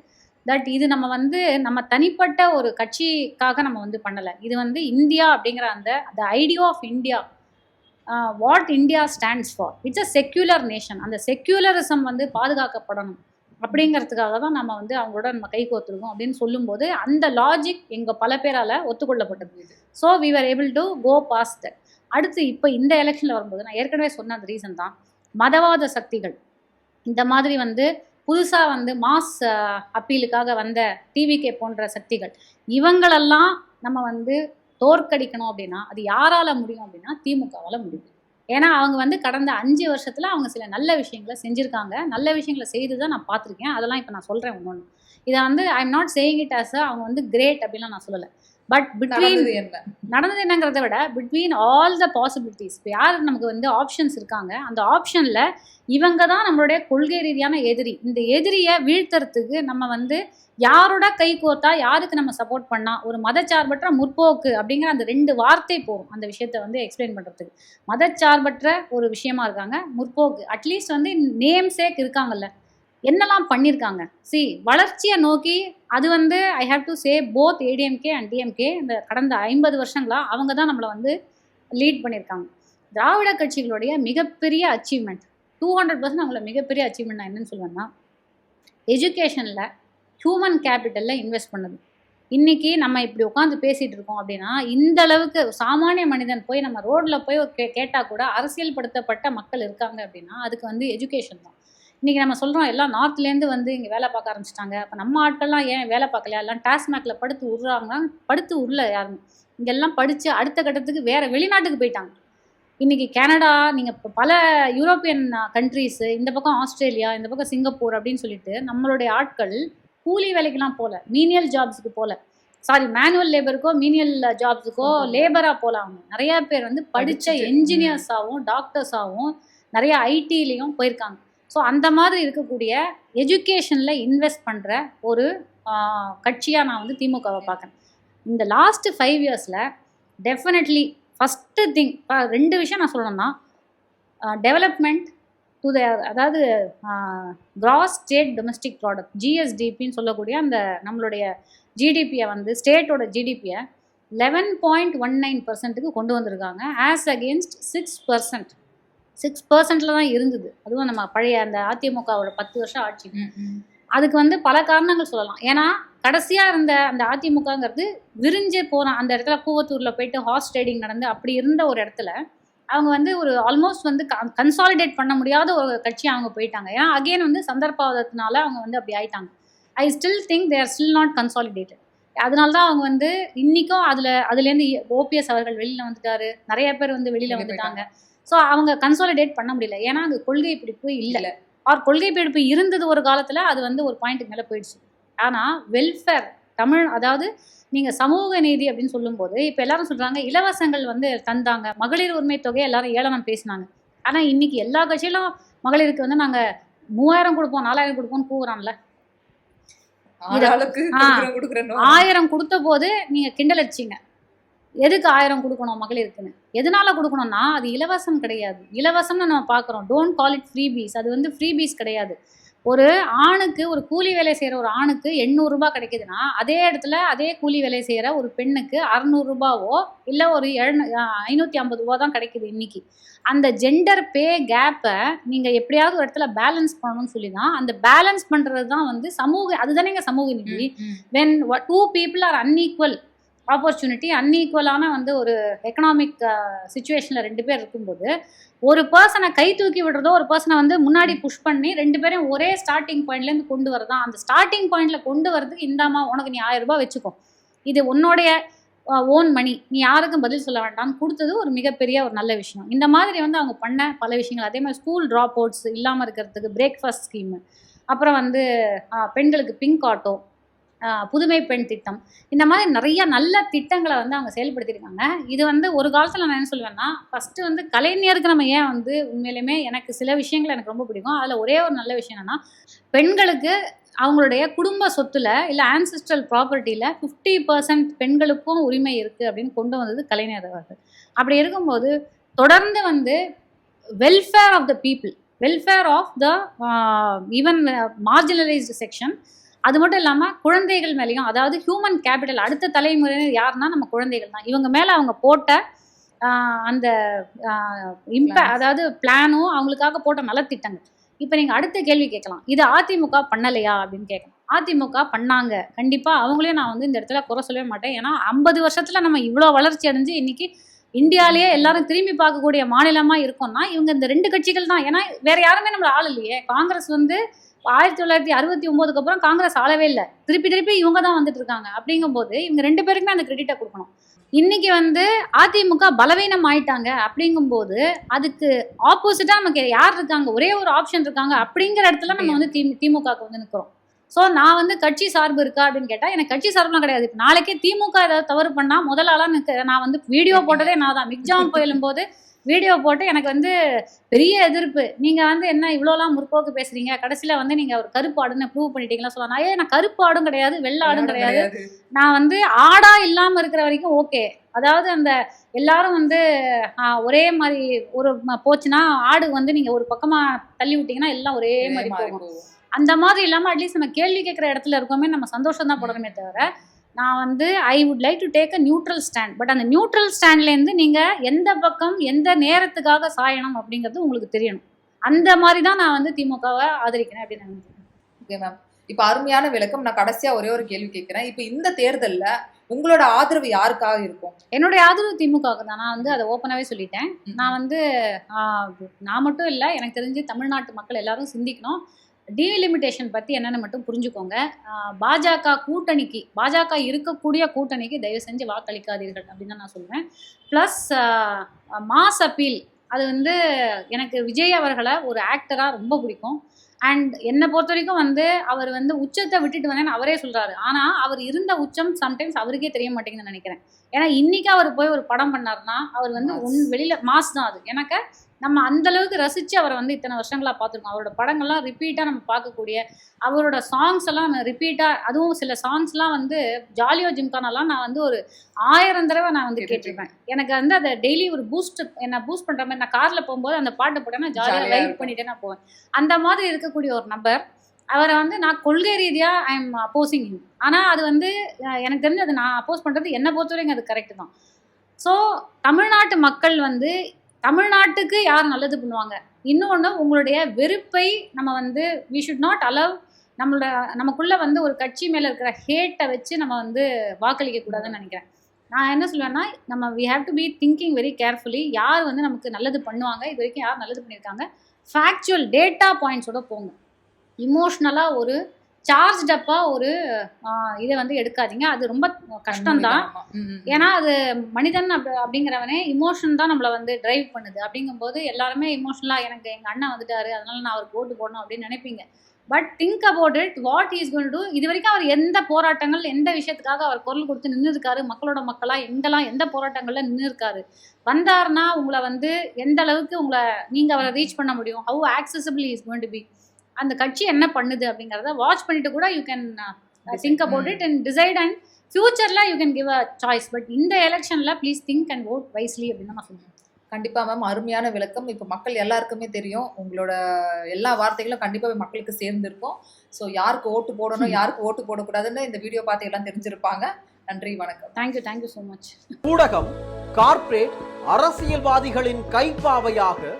தட் இது நம்ம வந்து நம்ம தனிப்பட்ட ஒரு கட்சிக்காக நம்ம வந்து பண்ணலை. இது வந்து இந்தியா அப்படிங்கிற அந்த idea of India, what India stands for, it's a secular nation. அந்த செக்யூலரிசம் வந்து பாதுகாக்கப்படணும் அப்படிங்கிறதுக்காக தான் நம்ம வந்து அவங்களோட நம்ம கை கோத்துருக்கோம் அப்படின்னு சொல்லும்போது அந்த லாஜிக் எங்கள் பல பேரால் ஒத்துக்கொள்ளப்பட்டது. So we are able to go past that. அடுத்து இப்போ இந்த எலெக்ஷனில் வரும்போது நான் ஏற்கனவே சொன்ன அந்த ரீசன் தான், மதவாத சக்திகள் இந்த மாதிரி வந்து புதுசாக வந்து மாஸ் அப்பீலுக்காக வந்த டிவிகே போன்ற சக்திகள், இவங்களெல்லாம் நம்ம வந்து தோற்கடிக்கணும் அப்படின்னா அது யாரால் முடியும் அப்படின்னா திமுகவால் முடியும். ஏன்னா அவங்க வந்து கடந்த 5 வருஷத்தில் அவங்க சில நல்ல விஷயங்களை செஞ்சுருக்காங்க. நல்ல விஷயங்களை செய்து தான் நான் பார்த்துருக்கேன். அதெல்லாம் இப்போ நான் சொல்கிறேன் ஒன்று. இதை வந்து I am not saying it as அவங்க வந்து கிரேட் அப்படின்லாம் நான் சொல்லலை. பட் பிட்வீன் நடந்தது என்னங்கிறத விட பிட்வீன் ஆல் த பாசிபிலிட்டிஸ், இப்போ யார் நமக்கு வந்து ஆப்ஷன்ஸ் இருக்காங்க, அந்த ஆப்ஷனில் இவங்க தான் நம்மளுடைய கொள்கை ரீதியான எதிரி. இந்த எதிரியை வீழ்த்துறதுக்கு நம்ம வந்து யாரோட கை கோர்த்தா, யாருக்கு நம்ம சப்போர்ட் பண்ணால், ஒரு மதச்சார்பற்ற முற்போக்கு அப்படிங்கிற அந்த 2 வார்த்தை போகும் அந்த விஷயத்தை வந்து எக்ஸ்பிளைன் பண்ணுறதுக்கு. மதச்சார்பற்ற ஒரு விஷயமா இருக்காங்க, முற்போக்கு அட்லீஸ்ட் வந்து நேம் சேக் இருக்காங்கல்ல, என்னெல்லாம் பண்ணியிருக்காங்க. வளர்ச்சியை நோக்கி அது வந்து I have to say both ADMK and DMK இந்த கடந்த 50 வருஷங்களா அவங்க தான் நம்மளை வந்து லீட் பண்ணியிருக்காங்க. திராவிட கட்சிகளுடைய மிகப்பெரிய அச்சீவ்மெண்ட் 200% அவங்கள மிகப்பெரிய அச்சீவ்மெண்ட் நான் என்னன்னு சொல்லுவேன்னா, எஜுகேஷனில் ஹியூமன் கேபிட்டலில் இன்வெஸ்ட் பண்ணுது. இன்றைக்கி நம்ம இப்படி உட்காந்து பேசிகிட்டு இருக்கோம் அப்படின்னா, இந்த அளவுக்கு சாமானிய மனிதன் போய் நம்ம ரோட்டில் போய் கேட்டால் கூட அரசியல் படுத்தப்பட்ட மக்கள் இருக்காங்க அப்படின்னா அதுக்கு வந்து எஜுகேஷன் தான். இன்றைக்கி நம்ம சொல்கிறோம் எல்லாம் நார்த்லேருந்து வந்து இங்கே வேலை பார்க்க ஆரம்பிச்சிட்டாங்க. அப்போ நம்ம ஆட்கள்லாம் ஏன் வேலை பார்க்கலையா, எல்லாம் டாஸ்மாகில் படுத்து உருறாங்கன்னா படுத்து உருள யாருமே. இங்கெல்லாம் படித்து அடுத்த கட்டத்துக்கு வேறு வெளிநாட்டுக்கு போயிட்டாங்க. இன்றைக்கி கனடா, நீங்கள் இப்போ பல யூரோப்பியன் கண்ட்ரீஸு, இந்த பக்கம் ஆஸ்திரேலியா, இந்த பக்கம் சிங்கப்பூர் அப்படின்னு சொல்லிட்டு நம்மளுடைய ஆட்கள் கூலி வேலைக்கெல்லாம் போகல, மீனியல் ஜாப்ஸுக்கு போகல, மேனுவல் லேபருக்கோ மீனியல் ஜாப்ஸுக்கோ லேபராக போகலாம். நிறையா பேர் வந்து படித்த என்ஜினியர்ஸாகவும் டாக்டர்ஸாகவும் நிறையா ஐடிலையும் போயிருக்காங்க. ஸோ அந்த மாதிரி இருக்கக்கூடிய எஜுகேஷனில் இன்வெஸ்ட் பண்ணுற ஒரு கட்சியாக நான் வந்து திமுகவை பார்க்குறேன். இந்த லாஸ்ட்டு 5 இயர்ஸில் டெஃபினெட்லி ஃபஸ்ட்டு திங் 2 விஷயம் நான் சொல்லணும்னா, டெவலப்மெண்ட் டு த, அதாவது கிராஸ் ஸ்டேட் டொமஸ்டிக் ப்ராடக்ட் ஜிஎஸ்டிபின்னு சொல்லக்கூடிய அந்த நம்மளுடைய ஜிடிபியை வந்து ஸ்டேட்டோட ஜிடிபியை 11.19% கொண்டு வந்திருக்காங்க. ஆஸ் அகெயின்ஸ்ட் 6% தான் இருந்தது. அதுவும் நம்ம பழைய அந்த அதிமுகவோட 10 வருஷம் ஆட்சி. அதுக்கு வந்து பல காரணங்கள் சொல்லலாம். ஏன்னா கடைசியாக இருந்த அந்த அதிமுகங்கிறது விரிஞ்சு போன அந்த இடத்துல கூவத்தூரில் போயிட்டு ஹார்ஸ் ட்ரேடிங் நடந்து அப்படி இருந்த ஒரு இடத்துல அவங்க வந்து ஒரு ஆல்மோஸ்ட் வந்து கன்சாலிடேட் பண்ண முடியாத ஒரு கட்சி அவங்க போயிட்டாங்க. ஏன்னா அகெயின் வந்து சந்தர்ப்பாவதத்தினால அவங்க வந்து அப்படி ஆயிட்டாங்க. I still think they are still not consolidated. அதனால தான் அவங்க வந்து இன்றைக்கும் அதுலேருந்து ஓபிஎஸ் அவர்கள் வெளியில் வந்துட்டாரு, நிறைய பேர் வந்து வெளியில் வந்துட்டாங்க. ஸோ அவங்க கன்சாலிடேட் பண்ண முடியல. ஏன்னா அது கொள்கை பிடிப்பு இல்லை. கொள்கை பிடிப்பு இருந்தது ஒரு காலத்தில், அது வந்து ஒரு பாயிண்ட்டுக்கு மேலே போயிடுச்சு. ஆனால் வெல்ஃபேர் அதாவது நீங்கள் சமூக நீதி அப்படின்னு சொல்லும்போது இப்போ எல்லாரும் சொல்கிறாங்க இலவசங்கள் வந்து தந்தாங்க, மகளிர் உரிமை தொகையை எல்லாரும் ஏளனம் பேசினாங்க. ஆனால் இன்றைக்கி எல்லா கட்சியிலும் மகளிருக்கு வந்து நாங்கள் 3000 கொடுப்போம் 4000 கொடுப்போம்னு கூறுறான்ல. 1000 கொடுத்த போது நீங்கள் கிண்டல் அடிச்சிங்க. எதுக்கு 1000 கொடுக்கணும் மகளிருக்குன்னு? எதனால கொடுக்கணும்னா அது இலவசம் கிடையாது. இலவசம்னு நம்ம பார்க்குறோம். Don't call it freebies. அது வந்து ஃப்ரீபீஸ் கிடையாது. ஒரு ஆணுக்கு, ஒரு கூலி வேலை செய்கிற ஒரு ஆணுக்கு 800 ரூபாய் கிடைக்குதுன்னா அதே இடத்துல அதே கூலி வேலை செய்கிற ஒரு பெண்ணுக்கு 600 ரூபாவோ இல்லை ஒரு 550 ரூபா தான் கிடைக்குது இன்னைக்கு. அந்த ஜெண்டர் பே கேப்பை நீங்கள் எப்படியாவது ஒரு இடத்துல பேலன்ஸ் பண்ணணும்னு சொல்லி தான் அந்த பேலன்ஸ் பண்ணுறது தான் வந்து அதுதானேங்க சமூக நீதி. When 2 people are unequal opportunity, அன்ஈக்குவலான வந்து ஒரு எக்கனாமிக் சுச்சுவேஷனில் 2 பேர் இருக்கும்போது ஒரு பர்சனை கை தூக்கி விடுறதோ ஒரு பர்சனை வந்து முன்னாடி புஷ் பண்ணி 2 பேரையும் ஒரே ஸ்டார்டிங் பாயிண்ட்லேருந்து கொண்டு வரதான். அந்த ஸ்டார்டிங் பாயிண்டில் கொண்டு வரதுக்கு இந்தாமா உனக்கு நீ 1000 ரூபாய் வச்சுக்கோ, இது உன்னுடைய ஓன் மணி, நீ யாருக்கும் பதில் சொல்ல வேண்டாம்னு கொடுத்தது ஒரு மிகப்பெரிய ஒரு நல்ல விஷயம். இந்த மாதிரி வந்து அவங்க பண்ண பல விஷயங்கள். அதே மாதிரி ஸ்கூல் ட்ராப் அவுட்ஸ் இல்லாமல் இருக்கிறதுக்கு பிரேக்ஃபாஸ்ட் ஸ்கீமு, அப்புறம் வந்து பெண்களுக்கு பிங்க் ஆட்டோ, புதுமை பெண் திட்டம், இந்த மாதிரி நிறைய நல்ல திட்டங்களை வந்து அவங்க செயல்படுத்தியிருக்காங்க. இது வந்து ஒரு காலத்தில் நான் என்ன சொல்லுவேன்னா, ஃபஸ்ட்டு வந்து கலைஞருக்கு நம்ம ஏன் வந்து உண்மையிலுமே எனக்கு சில விஷயங்கள் எனக்கு ரொம்ப பிடிக்கும். அதில் ஒரே ஒரு நல்ல விஷயம் என்னென்னா, பெண்களுக்கு அவங்களுடைய குடும்ப சொத்துல இல்லை ஆன்சிஸ்ட்ரல் ப்ராப்பர்ட்டியில் 50% பெண்களுக்கும் உரிமை இருக்குது அப்படின்னு கொண்டு வந்தது கலைஞர் அவர்கள். அப்படி இருக்கும்போது தொடர்ந்து வந்து welfare of the people, welfare of the even marginalised section, அது மட்டும் இல்லாமல் குழந்தைகள் மேலேயும், அதாவது ஹியூமன் கேபிட்டல், அடுத்த தலைமுறையினர் யாருன்னா நம்ம குழந்தைகள் தான். இவங்க மேலே அவங்க போட்ட அந்த அதாவது பிளானும் அவங்களுக்காக போட்ட நலத்திட்டங்கள். இப்போ நீங்கள் அடுத்த கேள்வி கேட்கலாம், இது அதிமுக பண்ணலையா அப்படின்னு கேட்கலாம். அதிமுக பண்ணாங்க கண்டிப்பாக. அவங்களையும் நான் வந்து இந்த இடத்துல குறை சொல்லவே மாட்டேன். ஏன்னா 50 வருஷத்தில் நம்ம இவ்வளோ வளர்ச்சி அடைஞ்சு இன்னைக்கு இந்தியாவிலேயே எல்லாரும் திரும்பி பார்க்கக்கூடிய மாநிலமாக இருக்கோம்னா இவங்க இந்த 2 கட்சிகள் தான். ஏன்னா வேற யாருமே நம்மள ஆள் இல்லையே. காங்கிரஸ் வந்து 1969க்கு அப்புறம் காங்கிரஸ் ஆளவே இல்லை. திருப்பி இவங்க தான் வந்துட்டு இருக்காங்க. அப்படிங்கும்போது இவங்க 2 பேருக்குமே அந்த கிரெடிட்டை கொடுக்கணும். இன்னைக்கு வந்து அதிமுக பலவீனம் ஆயிட்டாங்க அப்படிங்கும்போது அதுக்கு ஆப்போசிட்டா நமக்கு யார் இருக்காங்க, ஒரே ஒரு ஆப்ஷன் இருக்காங்க அப்படிங்கிற இடத்துல நம்ம வந்து திமுகவுக்கு வந்து நிற்கிறோம். ஸோ நான் வந்து கட்சி சார்பு இருக்கா அப்படின்னு கேட்டால் எனக்கு கட்சி சார்புலாம் கிடையாது. இப்போ நாளைக்கே திமுக ஏதாவது தவறு பண்ணால் முதல் ஆளாக நான் வந்து வீடியோ போட்டதே நான் தான். மிக்ஜாம் போயிலும் போது வீடியோ போட்டு எனக்கு வந்து பெரிய எதிர்ப்பு. நீங்கள் வந்து என்ன இவ்வளோலாம் முற்போக்கு பேசுகிறீங்க, கடைசியில் வந்து நீங்கள் ஒரு கருப்பு ஆடுன்னு ப்ரூவ் பண்ணிட்டீங்களா சொல்லலாம். நான் கருப்பு ஆடும் கிடையாது, வெள்ளை ஆடும் கிடையாது. நான் வந்து ஆடா இல்லாமல் இருக்கிற வரைக்கும் ஓகே. அதாவது அந்த எல்லாரும் வந்து ஒரே மாதிரி ஒரு போச்சுன்னா ஆடு வந்து நீங்கள் ஒரு பக்கமாக தள்ளி விட்டீங்கன்னா எல்லாம் ஒரே மாதிரி போகும். அந்த மாதிரி இல்லாமல் அட்லீஸ்ட் நம்ம கேள்வி கேட்குற இடத்துல இருக்கோமே, நம்ம சந்தோஷம் தான் போடணுமே தவிர நான் வந்து I would like to take a neutral stand. But அந்த நியூட்ரல் ஸ்டாண்ட்லேருந்து நீங்கள் எந்த பக்கம் எந்த நேரத்துக்காக சாயணும் அப்படிங்கிறது உங்களுக்கு தெரியணும். அந்த மாதிரி தான் நான் வந்து திமுகவை ஆதரிக்கிறேன் அப்படின்னு நினைக்கிறேன். ஓகே மேம், இப்போ அருமையான விளக்கம். நான் கடைசியாக ஒரே ஒரு கேள்வி கேட்குறேன். இப்போ இந்த தேர்தலில் உங்களோட ஆதரவு யாருக்காக இருக்கும்? என்னுடைய ஆதரவு திமுகவுக்கு தான். நான் வந்து அதை ஓப்பனாகவே சொல்லிட்டேன். நான் வந்து நான் மட்டும் இல்லை, எனக்கு தெரிஞ்சு தமிழ்நாட்டு மக்கள் எல்லாரும் சிந்திக்கணும். டீலிமிட்டேஷன் பற்றி என்னென்னு மட்டும் புரிஞ்சுக்கோங்க. பாஜக கூட்டணிக்கு, பாஜக இருக்கக்கூடிய கூட்டணிக்கு தயவு செஞ்சு வாக்களிக்காதீர்கள் அப்படின்னு தான் நான் சொல்லுவேன். ப்ளஸ் மாஸ் அப்பீல், அது வந்து எனக்கு விஜய் அவர்களை ஒரு ஆக்டராக ரொம்ப பிடிக்கும். அண்ட் என்னை பொறுத்த வரைக்கும் வந்து அவர் வந்து உச்சத்தை விட்டுட்டு வந்தேன்னு அவரே சொல்கிறாரு. ஆனால் அவர் இருந்த உச்சம் சம்டைம்ஸ் அவருக்கே தெரிய மாட்டேங்குதுன்னு நினைக்கிறேன். ஏன்னா இன்றைக்கி அவர் போய் ஒரு படம் பண்ணார்னா அவர் வந்து வெளியில் மாஸ் தான். அது எனக்கு நம்ம அந்தளவுக்கு ரசித்து அவரை வந்து இத்தனை வருஷங்களாக பார்த்துருக்கோம். அவரோட படங்கள்லாம் ரிப்பீட்டாக நம்ம பார்க்கக்கூடிய, அவரோட சாங்ஸ் எல்லாம் நம்ம ரிப்பீட்டாக, அதுவும் சில சாங்ஸ்லாம் வந்து ஜாலியோ ஜிம்கானெல்லாம் நான் வந்து ஒரு 1000 தடவை நான் வந்து கேட்டிருப்பேன். எனக்கு வந்து அதை டெய்லி ஒரு என்ன பூஸ்ட் பண்ணுற மாதிரி, நான் காரில் போகும்போது அந்த பாட்டை போட்டேன்னா ஜாலியாக லைவ் பண்ணிட்டே நான் போவேன். அந்த மாதிரி இருக்கக்கூடிய ஒரு நபர். அவரை வந்து நான் கொள்கை ரீதியாக ஐ எம் அப்போசிங் ஹிம். ஆனால் அது வந்து எனக்கு தெரிஞ்சு அது நான் அப்போஸ் பண்ணுறது என்னை பொறுத்தவரைக்கும் அது கரெக்டு தான். ஸோ தமிழ்நாட்டு மக்கள் வந்து தமிழ்நாட்டுக்கு யார் நல்லது பண்ணுவாங்க. இன்னொன்று, உங்களுடைய வெறுப்பை நம்ம வந்து வி ஷுட் நாட் அலவ். நமக்குள்ளே வந்து ஒரு கட்சி மேலே இருக்கிற ஹேட்டை வச்சு நம்ம வந்து வாக்களிக்க கூடாதுன்னு நினைக்கிறேன். நான் என்ன சொல்லுவேன்னா, நம்ம we have to be thinking very carefully. யார் வந்து நமக்கு நல்லது பண்ணுவாங்க, இது வரைக்கும் யார் நல்லது பண்ணியிருக்காங்க, ஃபேக்சுவல் டேட்டா பாயிண்ட்ஸோட போங்க. இமோஷ்னலாக ஒரு சார்ஜ்டப்பாக ஒரு இதை வந்து எடுக்காதீங்க. அது ரொம்ப கஷ்டம்தான். ஏன்னா அது மனிதன் அப்படிங்கிறவனே இமோஷன் தான் நம்மளை வந்து டிரைவ் பண்ணுது. அப்படிங்கும்போது எல்லாருமே இமோஷனலாக எனக்கு எங்கள் அண்ணன் வந்துட்டாரு அதனால நான் அவருக்கு ஓட்டு போடணும் அப்படின்னு நினைப்பீங்க. But think about it, what is going to do. இது வரைக்கும் அவர் எந்த போராட்டங்கள், எந்த விஷயத்துக்காக அவர் குரல் கொடுத்து நின்று இருக்காரு, மக்களோட மக்களாக எந்த போராட்டங்களில் நின்று இருக்காரு. வந்தாருன்னா உங்களை வந்து எந்த அளவுக்கு நீங்கள் அவரை ரீச் பண்ண முடியும், how accessible is going to be. அந்த கட்சி என்ன பண்ணுது அப்படிங்கிறத வாட்ச் பண்ணிட்டு கூட you can think about it and decide. And ஃபியூச்சரில் you can give a choice. But இந்த எலெக்ஷனில் please think and vote wisely அப்படின்னு நான் சொல்லுவேன். கண்டிப்பாக மேம், அருமையான விளக்கம். இப்போ மக்கள் எல்லாருக்குமே தெரியும், உங்களோட எல்லா வார்த்தைகளும் கண்டிப்பாக மக்களுக்கு சேர்ந்துருக்கும். ஸோ யாருக்கு ஓட்டு போடணும், யாருக்கு ஓட்டு போடக்கூடாதுன்னு இந்த வீடியோ பார்த்து எல்லாம் தெரிஞ்சிருப்பாங்க. நன்றி, வணக்கம். Thank you so much. ஊடகம் கார்ப்பரேட் அரசியல்வாதிகளின் கைப்பாவையாக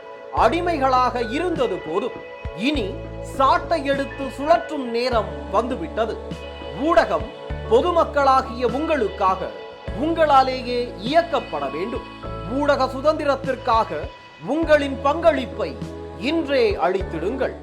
அடிமைகளாக இருந்தது போதும். இனி சாட்டை எடுத்து சுழற்றும் நேரம் வந்துவிட்டது. ஊடகம் பொதுமக்களாகிய உங்களுக்காக, உங்களாலேயே இயக்கப்பட வேண்டும். ஊடக சுதந்திரத்திற்காக உங்களின் பங்களிப்பை இன்றே அளித்திடுங்கள்.